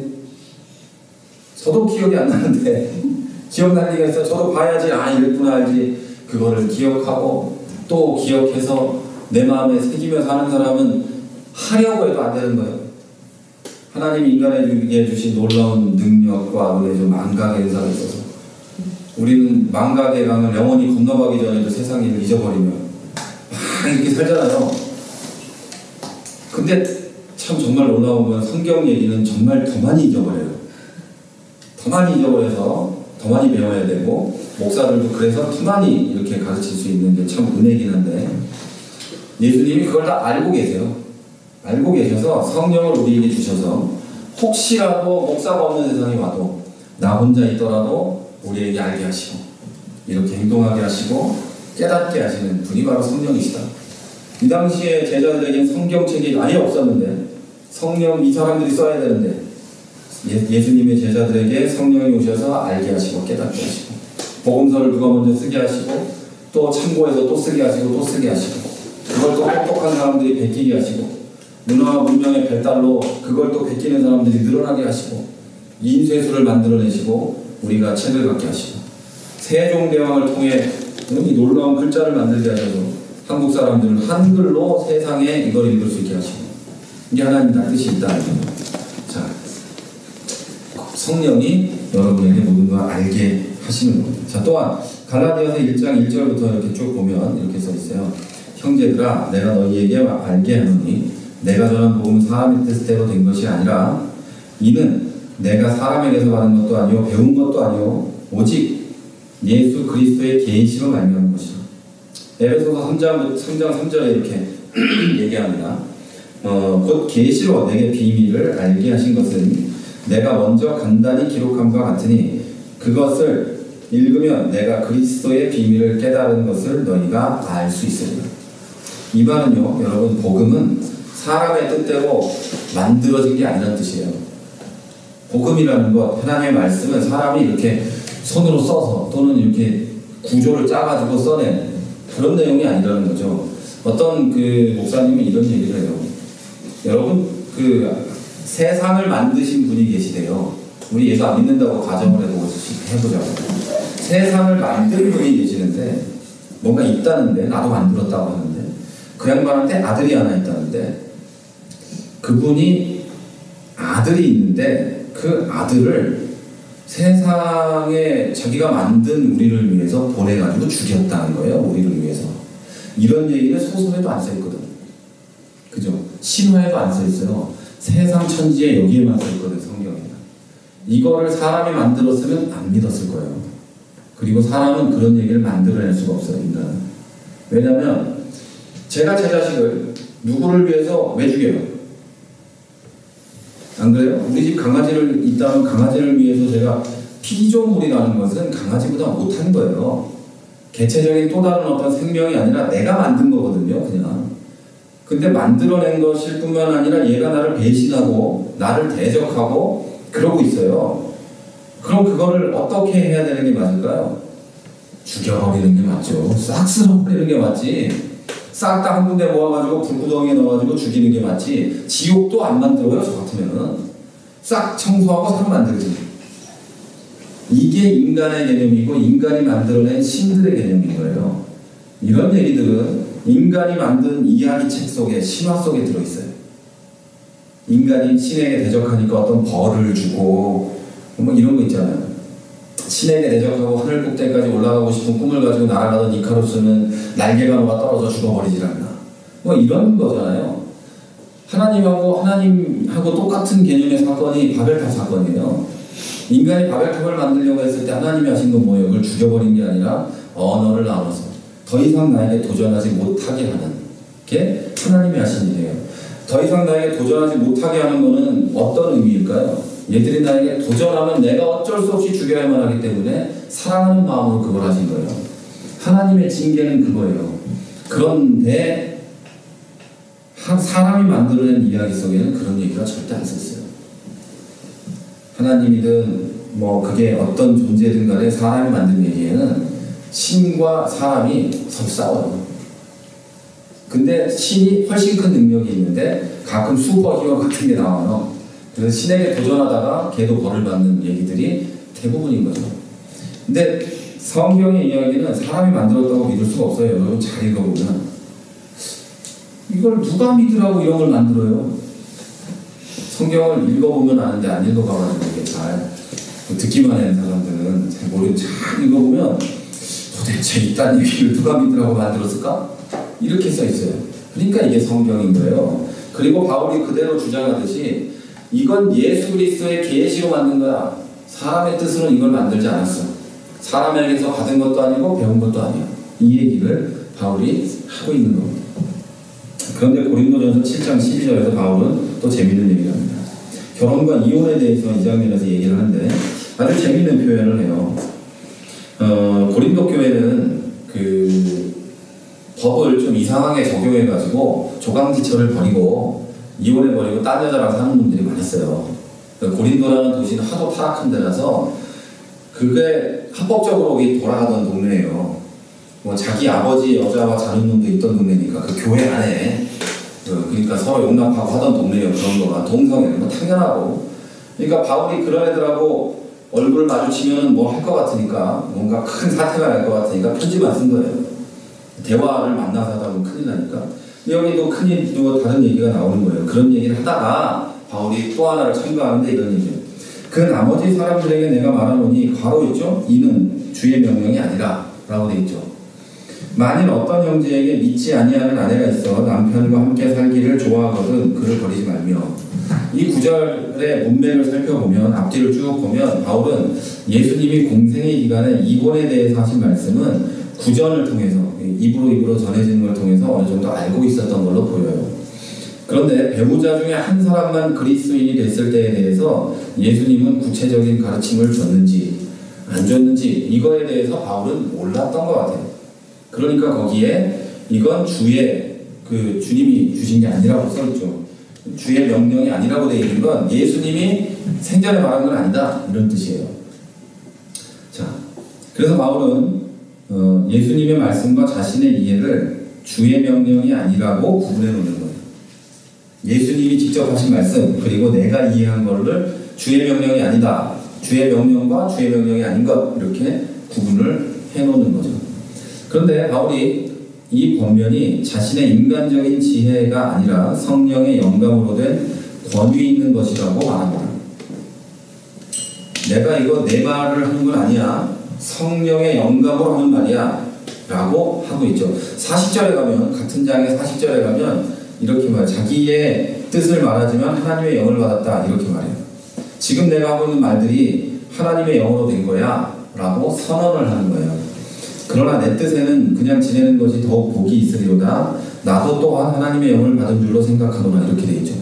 저도 기억이 안 나는데 기억날 리가 있어요. 저도 봐야지 이랬구나 알지. 그거를 기억하고 또 기억해서 내 마음에 새기며 사는 사람은 하려고 해도 안 되는 거예요. 하나님이 인간에게 주신 놀라운 능력과 우리의 좀 망각의 은사가 있어서 우리는 망각의 강을 영원히 건너가기 전에도 세상 일을 잊어버리며 막 이렇게 살잖아요. 근데 참 정말 놀라운 건 성경 얘기는 정말 더 많이 잊어버려요. 더 많이 잊어버려서 더 많이 배워야 되고 목사들도 그래서 더 많이 이렇게 가르칠 수 있는 게 참 은혜긴 한데 예수님이 그걸 다 알고 계세요. 알고 계셔서 성령을 우리에게 주셔서 혹시라도 목사가 없는 세상이 와도 나 혼자 있더라도 우리에게 알게 하시고 이렇게 행동하게 하시고 깨닫게 하시는 분이 바로 성령이시다. 이 당시에 제자들에게는 성경책이 아예 없었는데 성령 이 사람들이 써야 되는데 예수님의 제자들에게 성령이 오셔서 알게 하시고 깨닫게 하시고 복음서를 누가 먼저 쓰게 하시고 또 참고해서 또 쓰게 하시고 또 쓰게 하시고 그걸 또 똑똑한 사람들이 베끼게 하시고 문화와 문명의 발달로 그걸 또 베끼는 사람들이 늘어나게 하시고 인쇄술을 만들어내시고 우리가 책을 갖게 하시고 세종대왕을 통해 이 놀라운 글자를 만들게 하셔서 한국 사람들은 한글로 세상에 이걸 읽을 수 있게 하시고 이게 하나님 뜻이 있다는 겁니다. 자, 성령이 여러분에게 모든 걸 알게 하시는 겁니다. 자, 또한 갈라디아서 1장 1절부터 이렇게 쭉 보면 이렇게 써 있어요. 형제들아, 내가 너희에게 알게 하노니 내가 전한 복음은 사람의 뜻대로 된 것이 아니라 이는 내가 사람에게서 받은 것도 아니요 배운 것도 아니요 오직 예수 그리스도의 계시로 말미암은 것이라. 에베소서 3장 3절에 이렇게 얘기합니다. 곧 계시로 내게 비밀을 알게 하신 것은 내가 먼저 간단히 기록한 바 같으니 그것을 읽으면 내가 그리스도의 비밀을 깨달은 것을 너희가 알 수 있으리라. 이 말은요, 여러분, 복음은 사람의 뜻대로 만들어진 게 아니라는 뜻이에요. 복음이라는 것, 하나님의 말씀은 사람이 이렇게 손으로 써서 또는 이렇게 구조를 짜가지고 써낸 그런 내용이 아니라는 거죠. 어떤 그 목사님은 이런 얘기를 해요. 여러분, 그 세상을 만드신 분이 계시대요. 우리 예수 안 믿는다고 가정을 해보자고. 세상을 만든 분이 계시는데 뭔가 있다는데, 나도 만들었다고 하는데, 그 양반한테 아들이 하나 있다는데, 그분이 아들이 있는데 그 아들을 세상에 자기가 만든 우리를 위해서 보내가지고 죽였다는 거예요. 우리를 위해서. 이런 얘기는 소설에도 안 써있거든. 그죠? 신화에도 안 써있어요. 세상 천지에 여기에만 써있거든, 성경에. 이거를 사람이 만들었으면 안 믿었을 거예요. 그리고 사람은 그런 얘기를 만들어낼 수가 없어요, 인간은. 왜냐면 제가 제 자식을 누구를 위해서 왜 죽여요? 안 그래요? 우리 집 강아지를 있다면 강아지를 위해서 제가 피조물이라는 것은 강아지보다 못한 거예요. 개체적인 또 다른 어떤 생명이 아니라 내가 만든 거거든요, 그냥. 근데 만들어낸 것일 뿐만 아니라 얘가 나를 배신하고 나를 대적하고 그러고 있어요. 그럼 그거를 어떻게 해야 되는 게 맞을까요? 죽여버리는 게 맞죠. 싹 쓸어버리는 게 맞지. 싹 다 한 군데 모아가지고 불구덩이에 넣어가지고 죽이는 게 맞지. 지옥도 안 만들어요, 저 같으면은. 싹 청소하고 새로 만들지. 이게 인간의 개념이고 인간이 만들어낸 신들의 개념인 거예요. 이런 얘기들은 인간이 만든 이야기책 속에, 신화 속에 들어있어요. 인간이 신에게 대적하니까 어떤 벌을 주고 뭐 이런 거 있잖아요. 신에게 대적하고 하늘 꼭대기까지 올라가고 싶은 꿈을 가지고 날아가던 이카루스는 날개가 녹아 떨어져 죽어버리질 않나. 뭐 이런 거잖아요. 하나님하고 똑같은 개념의 사건이 바벨탑 사건이에요. 인간이 바벨탑을 만들려고 했을 때 하나님이 하신 건 뭐예요? 그걸 죽여버린 게 아니라 언어를 나눠서 더 이상 나에게 도전하지 못하게 하는 게 하나님이 하신 일이에요. 더 이상 나에게 도전하지 못하게 하는 거는 어떤 의미일까요? 얘들이 나에게 도전하면 내가 어쩔 수 없이 죽여야만 하기 때문에 사랑하는 마음으로 그걸 하신 거예요. 하나님의 징계는 그거예요. 그런데 사람이 만들어낸 이야기 속에는 그런 얘기가 절대 안 썼어요. 하나님이든 뭐 그게 어떤 존재든 간에 사람이 만든 얘기에는 신과 사람이 서로 싸워요. 근데 신이 훨씬 큰 능력이 있는데 가끔 슈퍼히어로 같은 게 나와요. 그래서 신에게 도전하다가 걔도 벌을 받는 얘기들이 대부분인 거죠. 근데 성경의 이야기는 사람이 만들었다고 믿을 수가 없어요. 여러분 잘 읽어보면 이걸 누가 믿으라고 이런 걸 만들어요? 성경을 읽어보면 아는데 안 읽어봐가지고 이게 잘 듣기만 하는 사람들은 잘 모르고 잘 읽어보면 도대체 이딴 얘기를 누가 믿으라고 만들었을까? 이렇게 써 있어요. 그러니까 이게 성경인 거예요. 그리고 바울이 그대로 주장하듯이 이건 예수 그리스도의 계시로 만든 거야. 사람의 뜻으로 이걸 만들지 않았어. 사람에게서 받은 것도 아니고 배운 것도 아니야. 이 얘기를 바울이 하고 있는 겁니다. 그런데 고린도전서 7장 12절에서 바울은 또 재밌는 얘기를 합니다. 결혼과 이혼에 대해서 이 장면에서 얘기를 하는데 아주 재밌는 표현을 해요. 고린도 교회는 그 법을 좀 이상하게 적용해가지고 조강지처를 버리고 이혼해버리고 딴 여자랑 사는 놈들이 많았어요. 고린도라는 도시는 하도 타락한 데라서 그게 합법적으로 돌아가던 동네예요. 뭐 자기 아버지 여자와 자는 놈도 있던 동네니까 그 교회 안에 그러니까 서로 용납하고 하던 동네예요. 그런 거가 동성애는 뭐 당연하고. 그러니까 바울이 그런 애들하고 얼굴을 마주치면 뭐 할 것 같으니까 뭔가 큰 사태가 날 것 같으니까 편지만 쓴 거예요. 대화를 만나서 하다 보면 큰일 나니까. 여기도 큰일 또 다른 얘기가 나오는 거예요. 그런 얘기를 하다가 바울이 또 하나를 첨가하는데 이런 얘기예요. 그 나머지 사람들에게 내가 말하노니 괄호 있죠? 이는 주의 명령이 아니라 라고 되어 있죠. 만일 어떤 형제에게 믿지 아니하는 아내가 있어 남편과 함께 살기를 좋아하거든 그를 버리지 말며. 이 구절의 문맥을 살펴보면, 앞뒤를 쭉 보면 바울은 예수님이 공생의 기간에 이혼에 대해서 하신 말씀은 구전을 통해서, 입으로 전해지는 걸 통해서 어느 정도 알고 있었던 걸로 보여요. 그런데 배우자 중에 한 사람만 그리스도인이 됐을 때에 대해서 예수님은 구체적인 가르침을 줬는지 안 줬는지 이거에 대해서 바울은 몰랐던 것 같아요. 그러니까 거기에 이건 주님이 주신 게 아니라고 써있죠. 주의 명령이 아니라고 되어 있는 건 예수님이 생전에 말한 건 아니다 이런 뜻이에요. 자, 그래서 바울은 예수님의 말씀과 자신의 이해를 주의 명령이 아니라고 구분해 놓는 거예요. 예수님이 직접 하신 말씀 그리고 내가 이해한 거를 주의 명령이 아니다, 주의 명령과 주의 명령이 아닌 것 이렇게 구분을 해놓는 거죠. 그런데 바울이 이 권면이 자신의 인간적인 지혜가 아니라 성령의 영감으로 된 권위 있는 것이라고 말합니다. 내가 이거 내 말을 하는 건 아니야, 성령의 영감으로 하는 말이야 라고 하고 있죠. 40절에 가면, 같은 장의 40절에 가면 이렇게 말해요. 자기의 뜻을 말하지만 하나님의 영을 받았다 이렇게 말해요. 지금 내가 하고 있는 말들이 하나님의 영으로 된 거야 라고 선언을 하는 거예요. 그러나 내 뜻에는 그냥 지내는 것이 더욱 복이 있으리로다. 나도 또한 하나님의 영을 받은 줄로 생각하노라 이렇게 돼 있죠.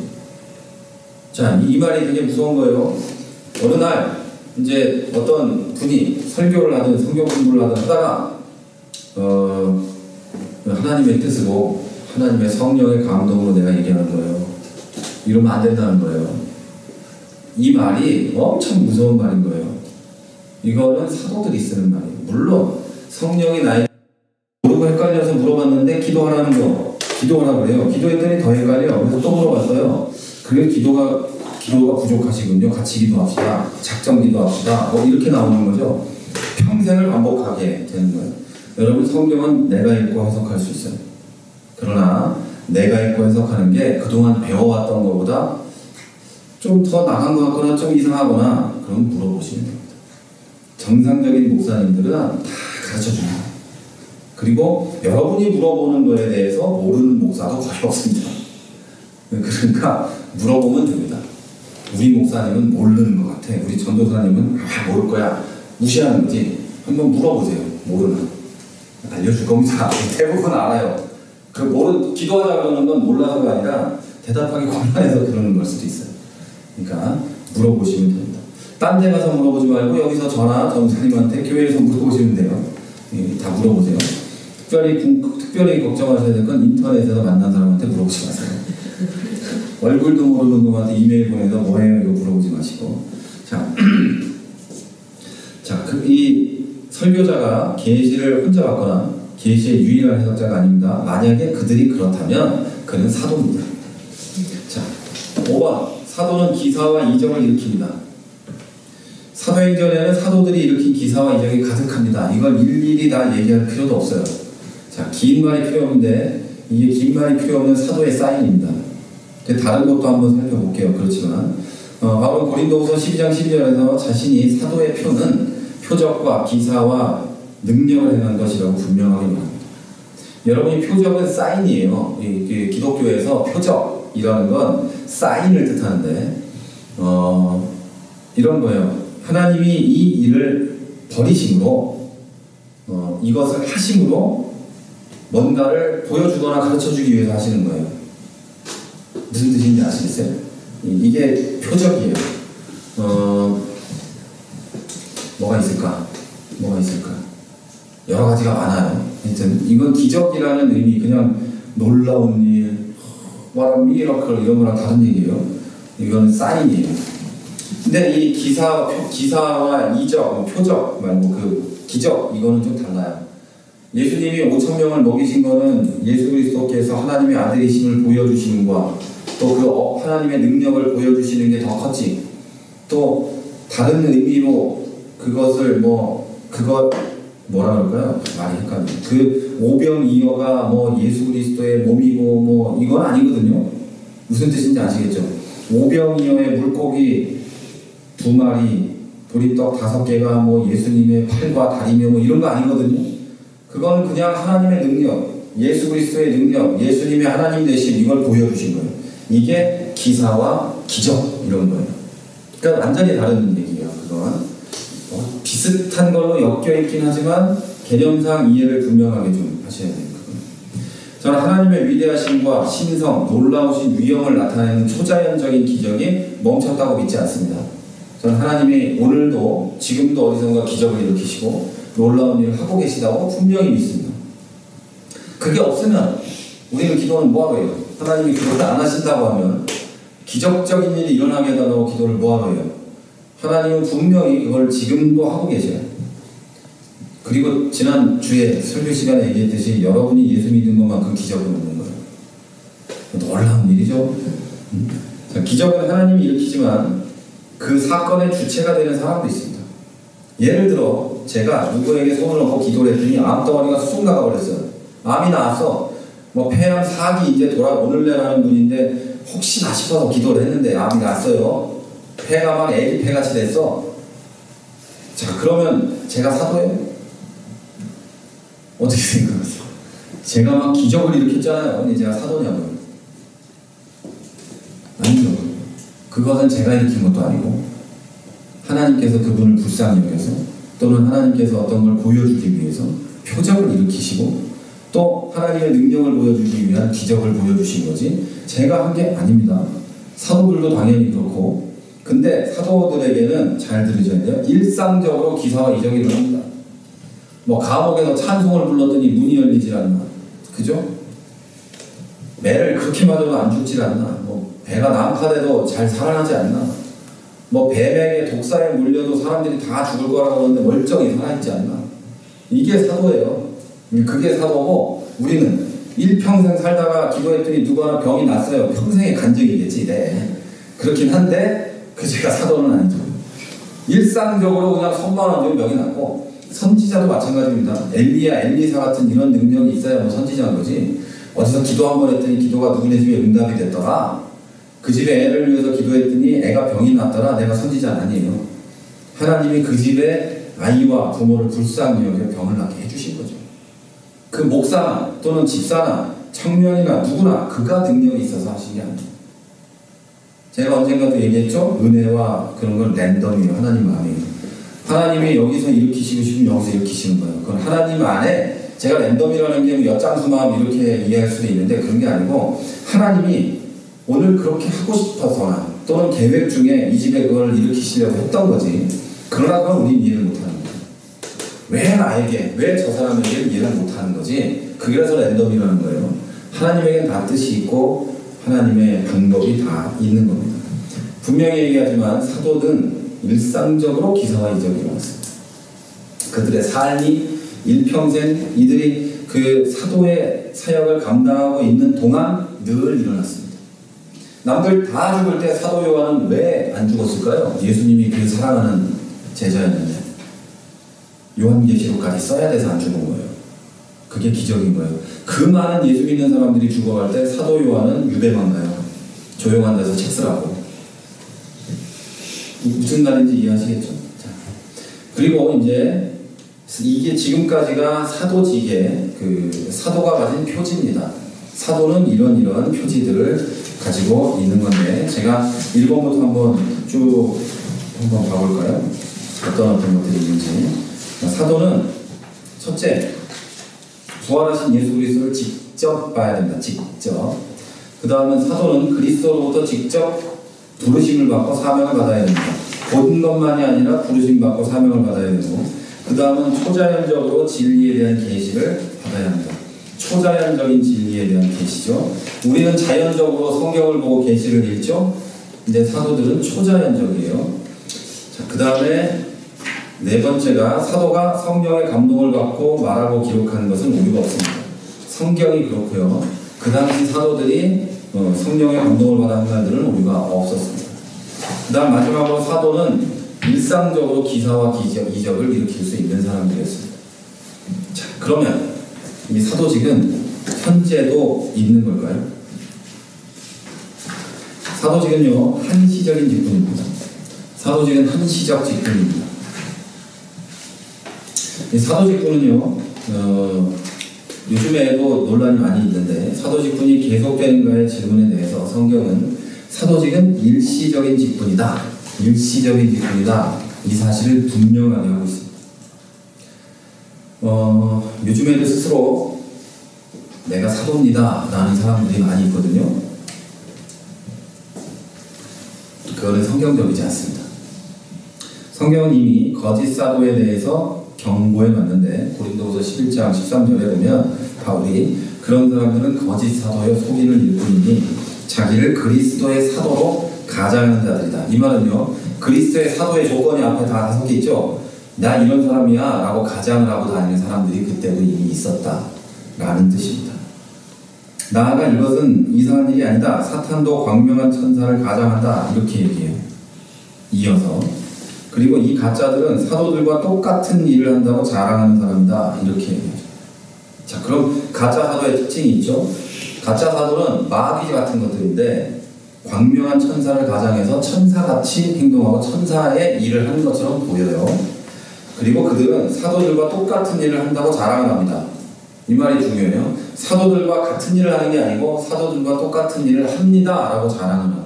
자, 이 말이 되게 무서운 거예요. 어느 날 이제 어떤 분이 설교를 하든 성경 공부를 하든 하다가 하나님의 뜻으로 하나님의 성령의 감동으로 내가 얘기하는 거예요. 이러면 안 된다는 거예요. 이 말이 엄청 무서운 말인 거예요. 이거는 사도들이 쓰는 말이에요. 물론 성령이 나에게 모르고 헷갈려서 물어봤는데 기도하라는 거, 기도하라고 그래요. 기도했더니 더 헷갈려. 그래서 또 물어봤어요. 그게 기도가 부족하시군요. 같이 기도합시다. 작정 기도합시다. 이렇게 나오는 거죠. 평생을 반복하게 되는 거예요. 여러분, 성경은 내가 읽고 해석할 수 있어요. 그러나 내가 읽고 해석하는 게 그동안 배워왔던 것보다 좀 더 나간 것 같거나 좀 이상하거나 그럼 물어보시면 됩니다. 정상적인 목사님들은 다 가르쳐줍니다. 그리고 여러분이 물어보는 거에 대해서 모르는 목사도 거의 없습니다. 그러니까 물어보면 됩니다. 우리 목사님은 모르는 것 같아. 우리 전도사님은 모를 거야. 무시하는 거지. 한번 물어보세요. 모르면. 알려줄 겁니다. 대부분 알아요. 기도하자 그러는 건 몰라서가 아니라 대답하기 곤란해서 그러는 걸 수도 있어요. 그러니까 물어보시면 됩니다. 딴 데 가서 물어보지 말고 여기서 전사님한테 교회에서 물어보시면 돼요. 다 물어보세요. 특별히 걱정하셔야 될 건 인터넷에서 만난 사람한테 물어보지 마세요. 얼굴도 모르는 놈한테 이메일 보내서 뭐해요 이거 물어보지 마시고. 이 설교자가 계시를 혼자 받거나 계시의 유일한 해석자가 아닙니다. 만약에 그들이 그렇다면 그는 사도입니다. 자, 5번 사도는 기사와 이적을 일으킵니다. 사도행전에는 사도들이 일으킨 기사와 이적이 가득합니다. 이걸 일일이 다 얘기할 필요도 없어요. 자, 긴 말이 필요 없는데 이게 긴 말이 필요 없는 사도의 사인입니다. 다른 것도 한번 살펴볼게요. 그렇지만 바울은 고린도후서 12장 12절에서 자신이 사도의 표는 표적과 기사와 능력을 행한 것이라고 분명하게 말합니다. 여러분이 표적은 사인이에요. 기독교에서 표적이라는 건 사인을 뜻하는데 이런 거예요. 하나님이 이 일을 버리심으로 이것을 하심으로 뭔가를 보여주거나 가르쳐주기 위해서 하시는 거예요. 무슨 뜻인지 아시겠어요? 이게 표적이에요. 뭐가 있을까? 여러 가지가 많아요. 하여튼 이건 기적이라는 의미, 그냥 놀라운 일, 미러클 이런 거랑 다른 얘기예요. 이건 사인이에요. 근데 이 기사와 이적, 표적 말고 기적 이거는 좀 달라요. 예수님이 5,000명을 먹이신 거는 예수 그리스도께서 하나님의 아들이심을 보여주시는 것과 또 하나님의 능력을 보여주시는 게 더 컸지. 또 다른 의미로 그것을 뭐라 그럴까요? 말이 헷갈려요. 오병이어가 예수 그리스도의 몸이고 이건 아니거든요. 무슨 뜻인지 아시겠죠? 오병이어의 물고기 2마리 보리떡 5개가 뭐 예수님의 팔과 다리며 뭐 이런 거 아니거든요. 그건 그냥 하나님의 능력, 예수 그리스도의 능력, 예수님의 하나님 되심 이걸 보여주신 거예요. 이게 기사와 기적 이런 거예요. 그러니까 완전히 다른 얘기예요. 그건 비슷한 걸로 엮여있긴 하지만 개념상 이해를 분명하게 좀 하셔야 돼요. 저는 하나님의 위대하심과 신성, 놀라우신 위엄을 나타내는 초자연적인 기적이 멈췄다고 믿지 않습니다. 저는 하나님이 오늘도 지금도 어디선가 기적을 일으키시고 놀라운 일을 하고 계시다고 분명히 믿습니다. 그게 없으면 우리는 기도는 뭐하러 해요? 하나님이 기도를 안 하신다고 하면 기적적인 일이 일어나게 해달라고 기도를 뭐하러 해요? 하나님은 분명히 그걸 지금도 하고 계셔요. 그리고 지난 주에 설교 시간에 얘기했듯이 여러분이 예수 믿는 것만큼 기적은 없는 거예요. 놀라운 일이죠. 자, 기적은 하나님이 일으키지만 그 사건의 주체가 되는 사람도 있습니다. 예를 들어 제가 누구에게 손을 얹고 기도를 했더니 암덩어리가 쑥 나가버렸어요. 암이 나왔어. 뭐 폐암 4기 이제 오늘래라는 분인데 혹시나 싶어서 기도를 했는데 암이 났어요. 폐가 막 애기 폐같이 됐어. 자, 그러면 제가 사도예요? 어떻게 생각하세요? 제가 막 기적을 일으켰잖아요. 근데 제가 사도냐고요? 아니죠. 그것은 제가 일으킨 것도 아니고 하나님께서 그분을 불쌍히 여겨서 또는 하나님께서 어떤 걸 보여주기 위해서 표적을 일으키시고 또 하나님의 능력을 보여주기 위한 기적을 보여주신 거지 제가 한 게 아닙니다. 사도들도 당연히 그렇고 근데 사도들에게는 잘 들으셔야 돼요. 일상적으로 기사와 이적이 일어납니다. 뭐 감옥에서 찬송을 불렀더니 문이 열리질 않나, 그죠? 매를 그렇게 맞아도 안 죽질 않나, 뭐 배가 난파돼도 잘 살아나지 않나, 뭐 뱀에게 독사에 물려도 사람들이 다 죽을 거라고 하는데 멀쩡히 살아있지 않나. 이게 사도예요. 그게 사도고 우리는 일평생 살다가 기도했더니 누구 하나 병이 났어요. 평생의 간증이겠지. 네. 그렇긴 한데 그 제가 사도는 아니죠. 일상적으로 그냥 손만 얹으면 병이 났고 선지자도 마찬가지입니다. 엘리사 같은 이런 능력이 있어야 뭐 선지자인 거지. 어디서 기도 한번 했더니 기도가 누구네 집에 응답이 됐더라. 그 집에 애를 위해서 기도했더니 애가 병이 났더라. 내가 선지자 아니에요. 하나님이 그 집에 아이와 부모를 불쌍히 여겨 병을 낫게 해주신 거죠. 그 목사나 또는 집사나 청년이나 누구나 그가 능력이 있어서 하신 게 아니에요. 제가 언젠가도 얘기했죠. 은혜와 그런 건 랜덤이에요. 하나님 마음이에요. 하나님이 여기서 일으키시고 싶으면 여기서 일으키시는 거예요. 그건 하나님 안에 제가 랜덤이라는 게 엿장수 마음 이렇게 이해할 수도 있는데 그런 게 아니고 하나님이 오늘 그렇게 하고 싶어서나 또는 계획 중에 이 집에 그걸 일으키시려고 했던 거지. 그러나 그건 우리는 이해를 못하는 거예요. 왜 나에게, 왜 저 사람에게 이해를 못하는 거지. 그래서 랜덤이라는 거예요. 하나님에게는 다 뜻이 있고 하나님의 방법이 다 있는 겁니다. 분명히 얘기하지만 사도는 일상적으로 기사와 이적이 일어났습니다. 그들의 삶이 일평생 이들이 그 사도의 사역을 감당하고 있는 동안 늘 일어났습니다. 남들 다 죽을 때 사도 요한은 왜 안 죽었을까요? 예수님이 그 사랑하는 제자였는데 요한계시록까지 써야 돼서 안 죽은 거예요. 그게 기적인 거예요. 그 많은 예수 믿는 사람들이 죽어갈 때 사도 요한은 유배만 가요. 조용한 데서 책 쓰라고. 무슨 말인지 이해하시겠죠? 자, 그리고 이제 이게 지금까지가 사도직의 그 사도가 가진 표지입니다. 사도는 이런 표지들을 가지고 있는 건데 제가 1번부터 한번 봐볼까요? 어떤 것들이 있는지. 사도는 첫째, 부활하신 예수 그리스도를 직접 봐야 된다. 직접. 그 다음은 사도는 그리스도로부터 직접 부르심을 받고 사명을 받아야 됩니다. 본 것만이 아니라 부르심 받고 사명을 받아야 되고 그 다음은 초자연적으로 진리에 대한 계시를 받아야 합니다. 초자연적인 진리에 대한 계시죠. 우리는 자연적으로 성경을 보고 계시를 읽죠. 이제 사도들은 초자연적이에요. 자, 그 다음에 네 번째가 사도가 성령의 감동을 받고 말하고 기록하는 것은 우리가 없습니다. 성경이 그렇고요. 그 당시 사도들이 성령의 감동을 받은 말들은 우리가 없었습니다. 그 다음 마지막으로 사도는 일상적으로 기사와 이적을 일으킬 수 있는 사람들이었습니다. 자, 그러면 이 사도직은 현재도 있는 걸까요? 사도직은요, 한시적인 직분입니다. 사도직은 한시적 직분입니다. 이 사도직분은요, 요즘에도 논란이 많이 있는데 사도직분이 계속되는가의 질문에 대해서 성경은 사도직은 일시적인 직분이다. 일시적인 직분이다. 이 사실을 분명하게 하고 있습니다. 요즘에도 스스로 내가 사도입니다 라는 사람들이 많이 있거든요. 그거는 성경적이지 않습니다. 성경은 이미 거짓 사도에 대해서 경고해 놨는데 고린도후서 11장 13절에 보면 바울이 그런 사람들은 거짓 사도여 속이는 일뿐이니 자기를 그리스도의 사도로 가장하는 자들이다. 이 말은요, 그리스도의 사도의 조건이 앞에 다 다섯 개 있죠. 나 이런 사람이야 라고 가장을 하고 다니는 사람들이 그때도 이미 있었다 라는 뜻입니다. 나아가 이것은 이상한 일이 아니다. 사탄도 광명한 천사를 가장한다. 이렇게 얘기해요. 이어서 그리고 이 가짜들은 사도들과 똑같은 일을 한다고 자랑하는 사람이다. 이렇게 얘기해요. 자, 그럼 가짜 사도의 특징이 있죠. 가짜 사도는 마귀 같은 것들인데 광명한 천사를 가장해서 천사같이 행동하고 천사의 일을 하는 것처럼 보여요. 그리고 그들은 사도들과 똑같은 일을 한다고 자랑을 합니다. 이 말이 중요해요. 사도들과 같은 일을 하는 게 아니고 사도들과 똑같은 일을 합니다 라고 자랑을 하는 거예요.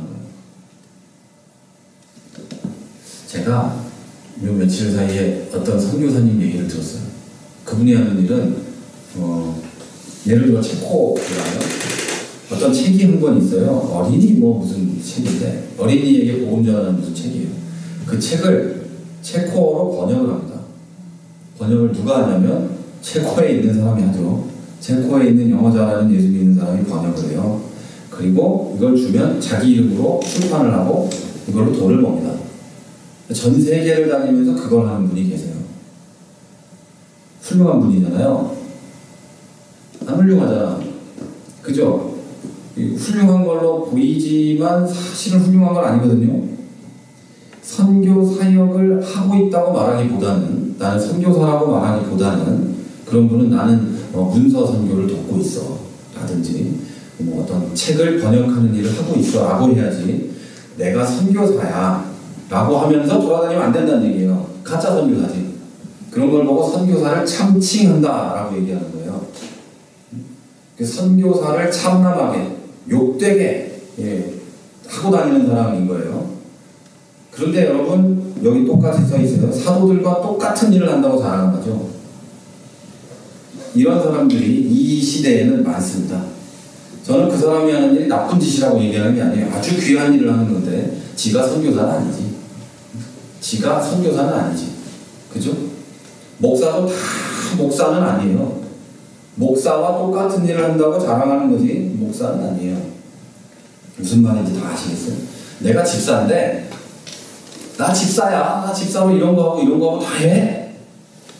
제가 요 며칠 사이에 어떤 선교사님 얘기를 들었어요. 그분이 하는 일은 예를 들어 체코라면 어떤 책이 한 권 있어요. 어린이 무슨 책인데 어린이에게 복음 전하는 무슨 책이에요. 그 책을 체코어로 번역을 합니다. 번역을 누가 하냐면 체코에 있는 사람이 하죠. 체코에 있는 영어 잘하는 예수 믿는 사람이 번역을 해요. 그리고 이걸 주면 자기 이름으로 출판을 하고 이걸로 돈을 법니다. 전 세계를 다니면서 그걸 하는 분이 계세요. 훌륭한 분이잖아요. 안 훌륭하잖아. 그죠? 훌륭한 걸로 보이지만 사실은 훌륭한 건 아니거든요. 선교 사역을 하고 있다고 말하기보다는, 나는 선교사라고 말하기보다는 그런 분은 나는 문서 선교를 돕고 있어 라든지 어떤 책을 번역하는 일을 하고 있어 라고 해야지 내가 선교사야 라고 하면서 돌아다니면 안 된다는 얘기예요. 가짜 선교사지. 그런 걸 보고 선교사를 참칭한다 라고 얘기하는 거예요. 그 선교사를 참남하게 욕되게 하고 다니는 사람인 거예요. 그런데 여러분 여기 똑같이 써 있어요. 사도들과 똑같은 일을 한다고 자랑한 거죠. 이런 사람들이 이 시대에는 많습니다. 저는 그 사람이 하는 일이 나쁜 짓이라고 얘기하는 게 아니에요. 아주 귀한 일을 하는 건데 지가 선교사는 아니지. 지가 선교사는 아니지. 그죠? 목사도 다 목사는 아니에요. 목사와 똑같은 일을 한다고 자랑하는 거지 목사는 아니에요. 무슨 말인지 다 아시겠어요? 내가 집사인데 나 집사야. 나 집사로 이런 거 하고 다 해.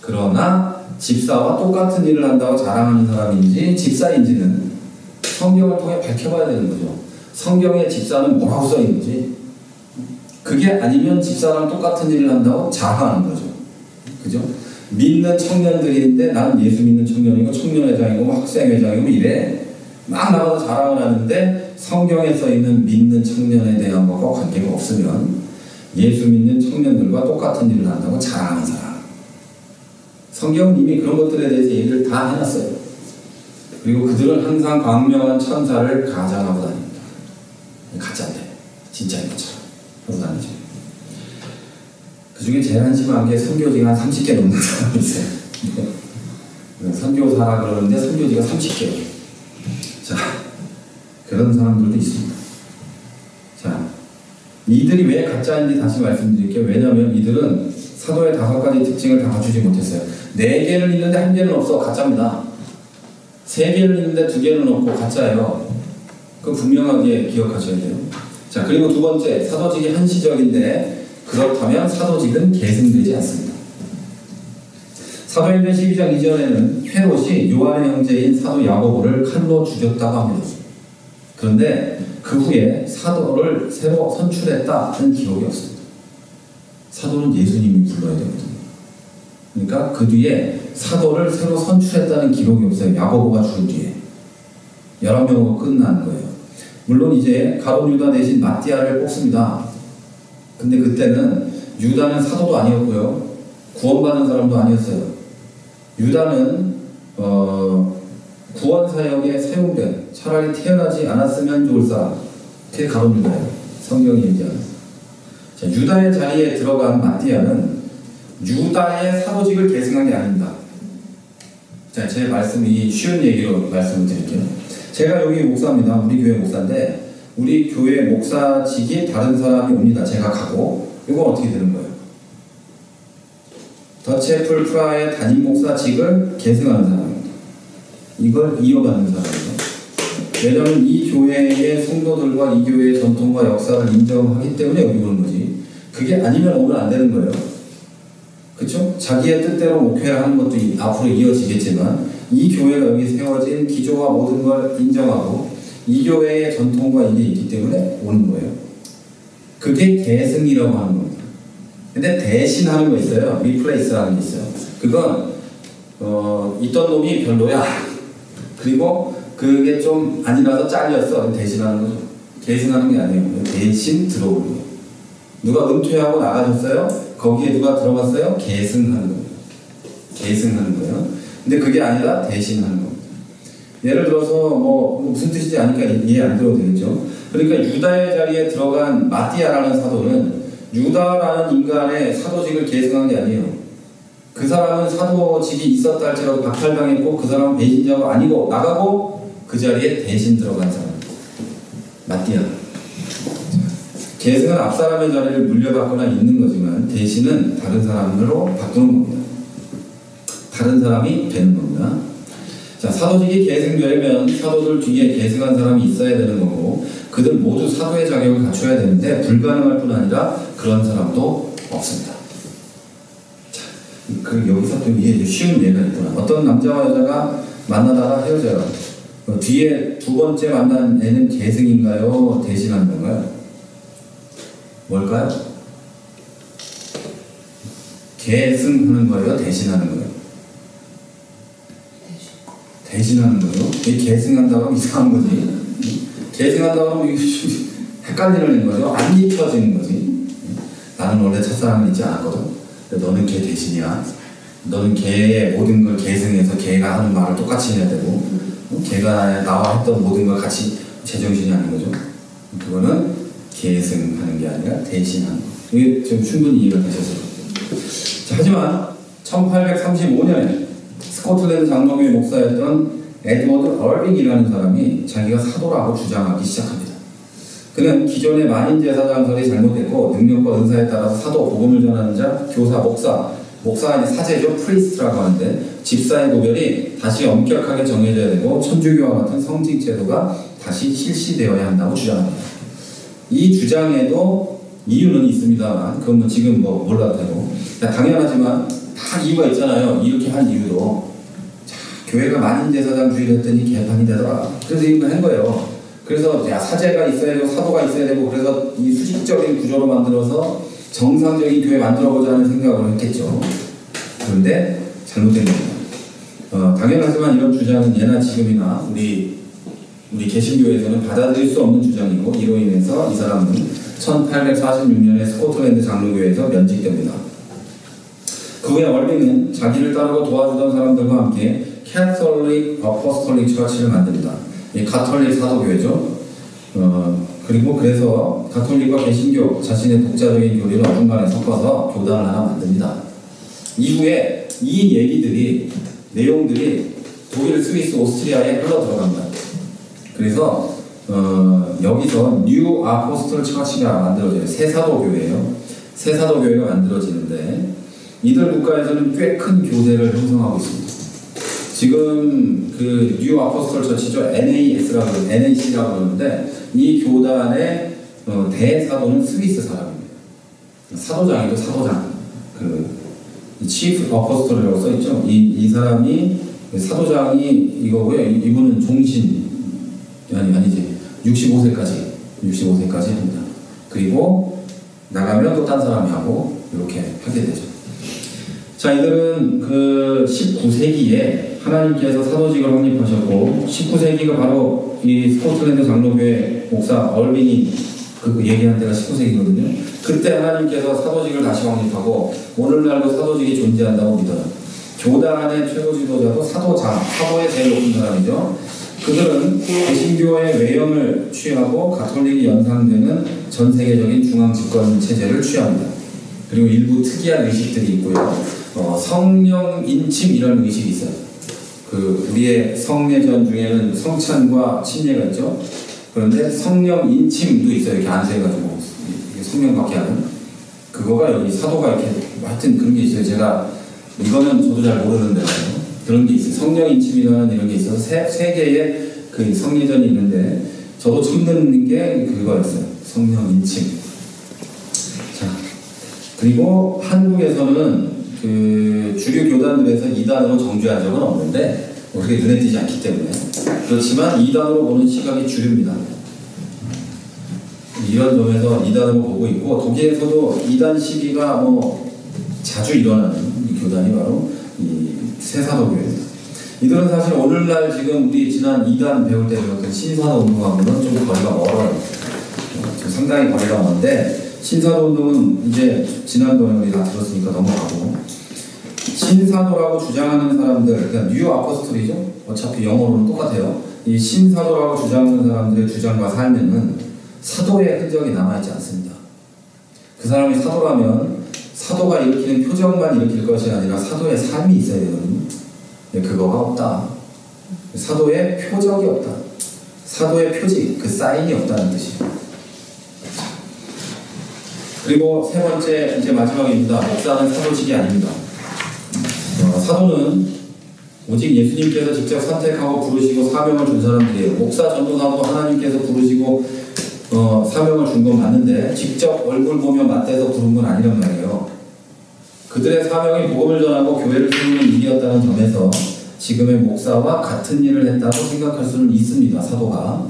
그러나 집사와 똑같은 일을 한다고 자랑하는 사람인지 집사인지는 성경을 통해 밝혀봐야 되는 거죠. 성경에 집사는 뭐라고 써 있는지. 그게 아니면 집사랑 똑같은 일을 한다고 자랑하는 거죠. 그죠? 믿는 청년들인데 나는 예수 믿는 청년이고 청년회장이고 학생회장이고 이래 막 나가서 자랑을 하는데 성경에 써 있는 믿는 청년에 대한 것과 관계가 없으면 예수 믿는 청년들과 똑같은 일을 한다고 자랑하는 사람. 성경은 이미 그런 것들에 대해서 얘기를 다 해놨어요. 그리고 그들은 항상 광명한 천사를 가장하고 다닙니다. 가짜인데 진짜인 것처럼 하고 다니죠. 그 중에 제일 한심한 게 선교지가 한 30개 넘는 사람이 있어요. 선교사라 그러는데 선교지가 30개예요. 자, 그런 사람들도 있습니다. 자, 이들이 왜 가짜인지 다시 말씀드릴게요. 왜냐하면 이들은 사도의 5가지 특징을 다 갖추지 못했어요. 4개는 있는데 1개는 없어. 가짜입니다. 3개는 있는데 2개는 없고 가짜예요. 그거 분명하게 기억하셔야 돼요. 자, 그리고 두 번째, 사도직이 한시적인데 그렇다면 사도직은 계승되지 않습니다. 사도행전 12장 이전에는 헤롯이 요한의 형제인 사도 야고보를 칼로 죽였다고 합니다. 그런데 그 후에 사도를 새로 선출했다는 기록이 없습니다. 사도는 예수님이 불러야 되거든요. 그러니까 그 뒤에 사도를 새로 선출했다는 기록이 없어요. 야고보가 죽은 뒤에 11명으로 끝난 거예요. 물론 이제 가룟 유다 대신 마띠아를 뽑습니다. 근데 그때는 유다는 사도도 아니었고요. 구원받은 사람도 아니었어요. 유다는 구원 사역에 사용된, 차라리 태어나지 않았으면 좋을 사람, 그게 가룟 유다예요. 성경이 얘기하는. 자, 유다의 자리에 들어간 마띠아는 유다의 사도직을 계승한 게 아닙니다. 자, 제 말씀이 쉬운 얘기로 말씀을 드릴게요. 제가 여기 목사입니다. 우리 교회 목사인데 우리 교회 목사직이 다른 사람이 옵니다. 제가 가고 이건 어떻게 되는 거예요? 더체플 프라의 담임 목사직을 계승하는 사람입니다. 이걸 이어가는 사람이에요. 왜냐하면 이 교회의 성도들과 이 교회의 전통과 역사를 인정하기 때문에 여기 오는 거지. 그게 아니면 오면 안 되는 거예요. 그렇죠? 자기의 뜻대로 목회를 하는 것도 앞으로 이어지겠지만 이 교회가 여기 세워진 기조와 모든 걸 인정하고 이 교회의 전통과 이게 있기 때문에 오는 거예요. 그게 계승이라고 하는 겁니다. 근데 대신 하는 거 있어요. 리플레이스라는 게 있어요. 그건 있던 놈이 별로야. 그리고 그게 좀 아니라서 잘렸어. 대신하는 거죠. 계승하는 게 아니에요. 대신 들어오는 거예요. 누가 은퇴하고 나가셨어요? 거기에 누가 들어갔어요? 계승하는 거예요. 계승하는 거예요. 근데 그게 아니라 대신하는 겁니다. 예를 들어서 무슨 뜻인지 아니까 이해 안 들어도 되겠죠. 그러니까 유다의 자리에 들어간 마띠아라는 사도는 유다라는 인간의 사도직을 계승한 게 아니에요. 그 사람은 사도직이 있었다 할지라도 박탈당했고 그 사람은 배신자가 아니고 나가고 그 자리에 대신 들어간 사람. 마띠아. 계승은 앞사람의 자리를 물려받거나 있는 거지만 대신은 다른 사람으로 바꾸는 겁니다. 다른 사람이 되는 겁니다. 자, 사도직이 계승되려면 사도들 뒤에 계승한 사람이 있어야 되는 거고 그들 모두 사도의 자격을 갖춰야 되는데 불가능할 뿐 아니라 그런 사람도 없습니다. 자, 여기서 또 이게 쉬운 예가 있구나. 어떤 남자와 여자가 만나다가 헤어져요. 뒤에 두 번째 만난 애는 계승인가요? 대신하는 건가요? 뭘까요? 계승하는 거예요? 대신하는 거예요? 대신하는 거예요? 계승한다고 하면 이상한 거지. 계승한다고 하면 헷갈리는 거죠. 안 입혀지는 거지. 나는 원래 첫사랑을 잊지 않았거든. 너는 걔 대신이야. 너는 걔의 모든 걸 계승해서 걔가 하는 말을 똑같이 해야 되고 걔가 나와 했던 모든 걸 같이 제정신이 아닌 거죠. 그거는 계승하는 게 아니라 대신하는 거. 이게 좀 충분히 이해가 되셨어요. 자, 하지만 1835년에 스코틀랜드 장로교회 목사였던 에드워드 얼빙이라는 사람이 자기가 사도라고 주장하기 시작합니다. 그는 기존의 만인 제사장설이 잘못됐고 능력과 은사에 따라서 사도, 복음을 전하는 자, 교사, 목사가 사제죠. 프리스트라고 하는데 집사의 구별이 다시 엄격하게 정해져야 되고 천주교와 같은 성직 제도가 다시 실시되어야 한다고 주장합니다. 이 주장에도 이유는 있습니다만 그건 지금 몰라도 되고 당연하지만 다 이유가 있잖아요. 이렇게 한 이유도 자, 교회가 만인제사장주의를 했더니 개판이 되더라. 그래서 이거 한 거예요. 그래서 사제가 있어야 되고 사도가 있어야 되고 그래서 이 수직적인 구조로 만들어서 정상적인 교회 만들어보자 하는 생각을 했겠죠. 그런데 잘못된 겁니다. 당연하지만 이런 주장은 예나 지금이나 우리 개신교에서는 받아들일 수 없는 주장이고 이로 인해서 이 사람은 1846년에 스코틀랜드 장로교회에서 면직됩니다. 그 후에 얼빙은 자기를 따르고 도와주던 사람들과 함께 캐톨릭 어포스톨릭 처치를 만듭니다. 이 가톨릭 사도교회죠. 그리고 그래서 가톨릭과 개신교 자신의 독자적인 교리를 어중간에 섞어서 교단을 하나 만듭니다. 이후에 이 얘기들이 내용들이 독일, 스위스, 오스트리아에 흘러 들어갑니다. 그래서 여기서 뉴 아포스톨 처치가 만들어져요. 새 사도교회예요. 새 사도교회가 만들어지는데 이들 국가에서는 꽤 큰 교대를 형성하고 있습니다. 지금 그 뉴 아포스톨 처치죠. NAC라고 그러는데 이 교단의 대사도는 스위스 사람입니다. 사도장이죠. 사도장. 치프 어포스톨이라고 써있죠. 이 사람이 사도장이 이거고요. 이분은 종신 아니지 65세까지 합니다. 그리고 나가면 또 딴 사람이 하고 이렇게 하게 되죠. 자, 이들은 그 19세기에 하나님께서 사도직을 확립하셨고 19세기가 바로 이 스코틀랜드 장로교회 목사 얼빙이 그 얘기한 때가 19세기거든요. 그때 하나님께서 사도직을 다시 확립하고 오늘날도 사도직이 존재한다고 믿어요. 교단의 최고 지도자도 사도의 제일 높은 사람이죠. 그들은 개신교의 외형을 취하고 가톨릭이 연상되는 전 세계적인 중앙 집권 체제를 취합니다. 그리고 일부 특이한 의식들이 있고요. 성령 인침이라는 의식이 있어요. 우리의 성례전 중에는 성찬과 침례가 있죠. 그런데 성령 인침도 있어요. 이렇게 안수해가지고 성령 받게 하는 그거가 여기 사도가 이렇게 하여튼 그런 게 있어요. 제가 이거는 저도 잘 모르는데 그런 게 있어요. 성령 인침이라는 이런 게 있어서 세 개의 그 성례전이 있는데 저도 처음 듣는 게 그거였어요. 성령 인침. 자, 그리고 한국에서는 그 주류 교단들에서 2단으로 정죄한 적은 없는데 그게 눈에 띄지 않기 때문에 그렇지만 2단으로 보는 시각이 주류입니다. 이런 점에서 2단으로 보고 있고 독일에서도 2단 시기가 자주 일어나는 이 교단이 바로 이 새사도교회입니다. 이들은 사실 오늘날 지금 우리 지난 2단 배울 때 배웠던 신사도운동하고는 좀 거리가 멀어요. 좀 상당히 거리가 먼데 신사도운동은 이제 지난번에 우리 다 들었으니까 넘어가고 신사도라고 주장하는 사람들, 그러니까 뉴 아포스톨이죠. 어차피 영어로는 똑같아요. 이 신사도라고 주장하는 사람들의 주장과 삶에는 사도의 흔적이 남아있지 않습니다. 그 사람이 사도라면 사도가 일으키는 표적만 일으킬 것이 아니라 사도의 삶이 있어야 되거든요. 그거가 없다. 사도의 표적이 없다. 사도의 표지, 그 사인이 없다는 뜻이에요. 그리고 세 번째, 이제 마지막입니다. 목사는 사도직이 아닙니다. 사도는 오직 예수님께서 직접 선택하고 부르시고 사명을 준 사람들이에요. 목사 전도사도 하나님께서 부르시고 사명을 준 건 맞는데 직접 얼굴 보며 맞대서 부른 건 아니란 말이에요. 그들의 사명이 복음을 전하고 교회를 세우는 일이었다는 점에서 지금의 목사와 같은 일을 했다고 생각할 수는 있습니다. 사도가.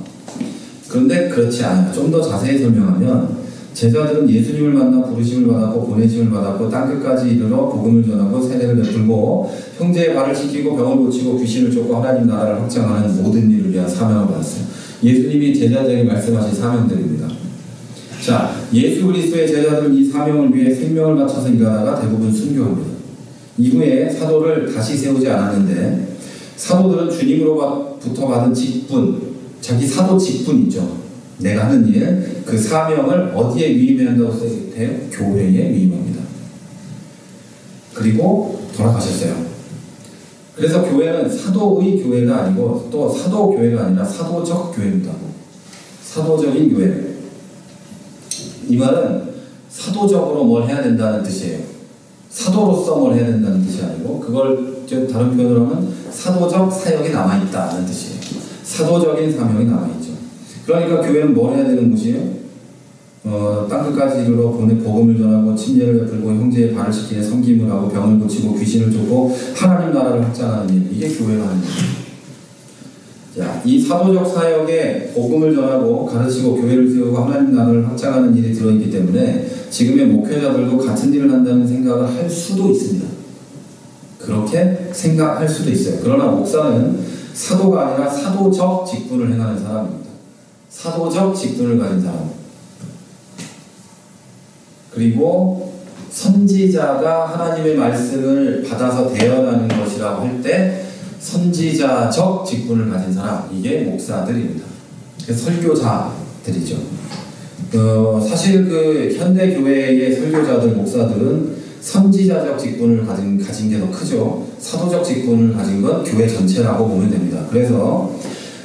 그런데 그렇지 않아요. 좀 더 자세히 설명하면 제자들은 예수님을 만나 부르심을 받았고 보내심을 받았고 땅끝까지 이르러 복음을 전하고 세례를 베풀고 형제의 발을 씻기고 병을 고치고 귀신을 쫓고 하나님 나라를 확장하는 모든 일을 위한 사명을 받았어요. 예수님이 제자들에게 말씀하신 사명들입니다. 자, 예수 그리스도의 제자들은 이 사명을 위해 생명을 바쳐서 일하다가 대부분 순교합니다. 이후에 사도를 다시 세우지 않았는데 사도들은 주님으로부터 받은 직분, 자기 사도 직분 있죠. 내가 하는 일, 그 사명을 어디에 위임해야 한다고 써있대요? 교회에 위임합니다. 그리고 돌아가셨어요. 그래서 교회는 사도의 교회가 아니고 또 사도 교회가 아니라 사도적 교회입니다. 사도적인 교회. 이 말은 사도적으로 뭘 해야 된다는 뜻이에요. 사도로서 뭘 해야 된다는 뜻이 아니고 그걸 다른 표현으로 하면 사도적 사역이 남아있다는 뜻이에요. 사도적인 사명이 남아있죠. 그러니까 교회는 뭘 해야 되는 곳이에요? 땅끝까지 이르러 복음을 전하고 침례를 베풀고 형제의 발을 씻기는 섬김을 하고 병을 고치고 귀신을 쫓고 하나님 나라를 확장하는 일, 이게 교회가 하는 일이에요. 자, 이 사도적 사역에 복음을 전하고 가르치고 교회를 세우고 하나님 나라를 확장하는 일이 들어있기 때문에 지금의 목회자들도 같은 일을 한다는 생각을 할 수도 있습니다. 그렇게 생각할 수도 있어요. 그러나 목사는 사도가 아니라 사도적 직분을 행하는 사람입니다. 사도적 직분을 가진 사람. 그리고 선지자가 하나님의 말씀을 받아서 대언하는 것이라고 할 때 선지자적 직분을 가진 사람, 이게 목사들입니다. 설교자들이죠. 사실 그 현대 교회의 설교자들, 목사들은 선지자적 직분을 가진 게 더 크죠. 사도적 직분을 가진 건 교회 전체라고 보면 됩니다. 그래서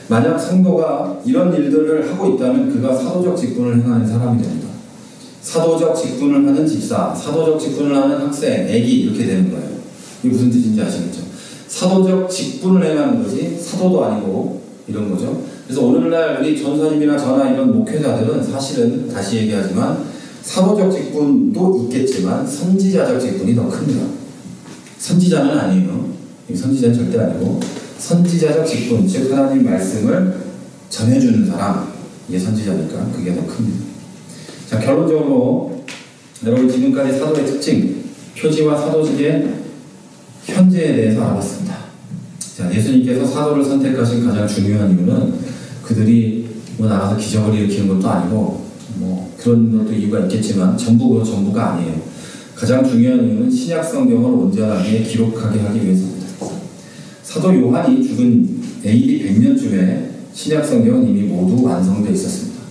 만약 성도가 이런 일들을 하고 있다면 그가 사도적 직분을 행하는 사람이 됩니다. 사도적 직분을 하는 집사, 사도적 직분을 하는 학생, 애기, 이렇게 되는 거예요. 이게 무슨 뜻인지 아시겠죠? 사도적 직분을 행하는 거지 사도도 아니고 이런 거죠. 그래서 오늘날 우리 전사님이나 저나 이런 목회자들은 사실은 다시 얘기하지만 사도적 직분도 있겠지만 선지자적 직분이 더 큽니다. 선지자는 아니에요. 선지자는 절대 아니고 선지자적 직분, 즉 하나님 말씀을 전해주는 사람, 이게 선지자니까 그게 더 큽니다. 자, 결론적으로 여러분 지금까지 사도의 특징, 표지와 사도직의 현재에 대해서 알아봤습니다. 자, 예수님께서 사도를 선택하신 가장 중요한 이유는 그들이 뭐 나가서 기적을 일으키는 것도 아니고 뭐 그런 것도 이유가 있겠지만 전부가 아니에요. 가장 중요한 이유는 신약 성경을 온전하게 기록하게 하기 위해서입니다. 사도 요한이 죽은 AD 100년쯤에 신약 성경은 이미 모두 완성되어 있었습니다.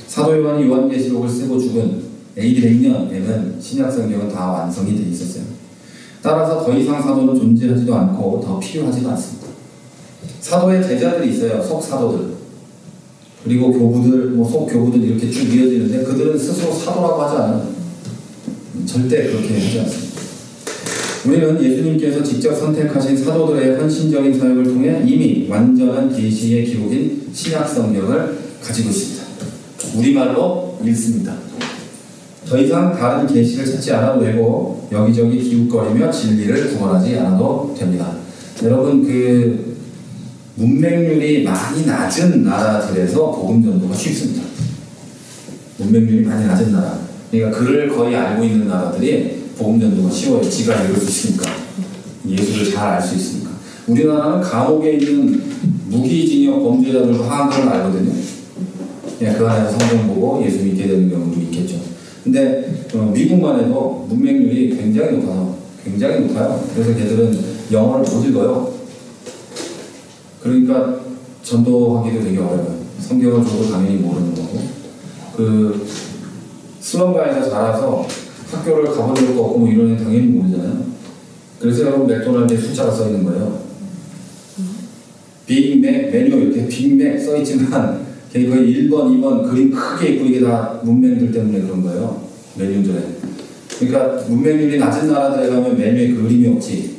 사도 요한이 요한계시록을 쓰고 죽은 AD 100년에는 신약 성경은 다 완성이 되어 있었어요. 따라서 더 이상 사도는 존재하지도 않고 더 필요하지도 않습니다. 사도의 제자들이 있어요. 속사도들. 그리고 교부들, 속교부들 이렇게 쭉 이어지는데 그들은 스스로 사도라고 하지 않아요. 절대 그렇게 하지 않습니다. 우리는 예수님께서 직접 선택하신 사도들의 헌신적인 사역을 통해 이미 완전한 계시의 기록인 신약 성경을 가지고 있습니다. 우리말로 읽습니다. 더 이상 다른 계시를 찾지 않아도 되고 여기저기 기웃거리며 진리를 구걸하지 않아도 됩니다. 여러분, 그 문맹률이 많이 낮은 나라들에서 복음 전도가 쉽습니다. 문맹률이 많이 낮은 나라, 그러니까 글을 거의 알고 있는 나라들이 복음 전도가 쉬워요. 지가 읽을 수 있으니까, 예수를 잘 알 수 있으니까. 우리나라는 감옥에 있는 무기징역 범죄자들도 한글을 알거든요. 그냥 그 안에서 성경 보고 예수 믿게 되는 경우도 있겠죠. 근데 미국만 해도 문맹률이 굉장히 높아요. 그래서 걔들은 영어를 못 읽어요. 그러니까 전도하기도 되게 어려워요. 성경을 줘도 당연히 모르는 거고. 그 슬럼가에서 자라서 학교를 가본 적도 없고 뭐 이런 애 당연히 모르잖아요. 그래서 여러분 맥도날드에 숫자가 써 있는 거예요. 빅맥 메뉴 이렇게 빅맥 써 있지만 거의 1번, 2번 그림 크게 있고 이게 다 문맹률 때문에 그런 거예요. 메뉴들에. 그러니까 문맹률이 낮은 나라들에 가면 메뉴에 그림이 없지.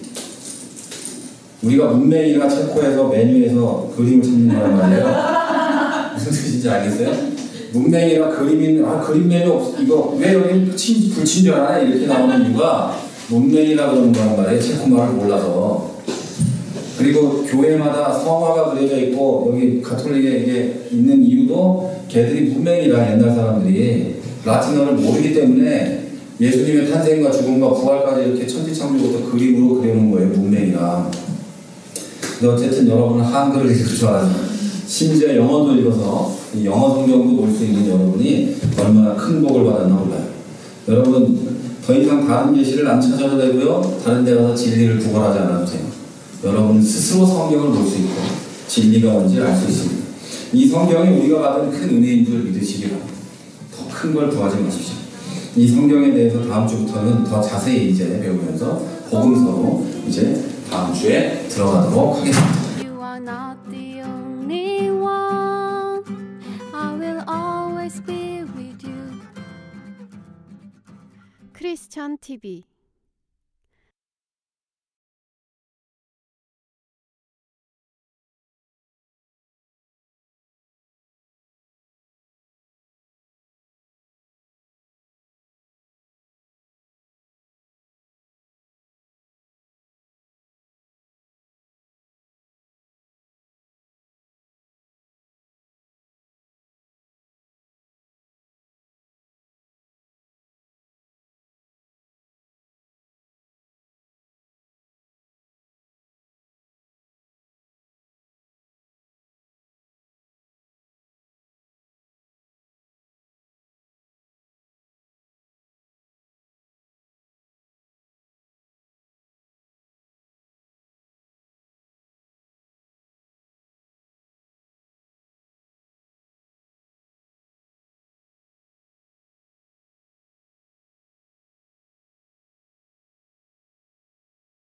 우리가 문맹이나 체코에서 메뉴에서 그림을 찾는 거란 말이에요. 무슨 뜻인지 알겠어요? 문맹이나 그림 메뉴 없어. 이거 왜 여기 불친절하네? 이렇게 나오는 이유가 문맹이라 그러는 거란 말이에요. 체코말을 몰라서. 그리고 교회마다 성화가 그려져 있고 여기 가톨릭에 이게 있는 이유도 걔들이 문맹이라 옛날 사람들이 라틴어를 모르기 때문에 예수님의 탄생과 죽음과 부활까지 이렇게 천지창조부터 그림으로 그려놓은 거예요. 문맹이라. 근데 어쨌든 여러분은 한글을 읽을 줄 알아요. 심지어 영어도 읽어서 영어 성경도 볼 수 있는 여러분이 얼마나 큰 복을 받았나 몰라요. 여러분 더 이상 다른 계시를 안 찾아도 되고요. 다른 데 가서 진리를 구걸하지 않아도 돼요. 여러분은 스스로 성경을 볼 수 있고 진리가 뭔지 알 수 있습니다. 이 성경이 우리가 받은 큰 은혜인 줄 믿으시기 바랍니다. 더 큰 걸 구하지 마십시오. 이 성경에 대해서 다음 주부터는 더 자세히 이제 배우면서 복음서로 이제 다음 주에 들어가도록 하겠습니다. You are not the only one. I will always be with you. 크리스천 TV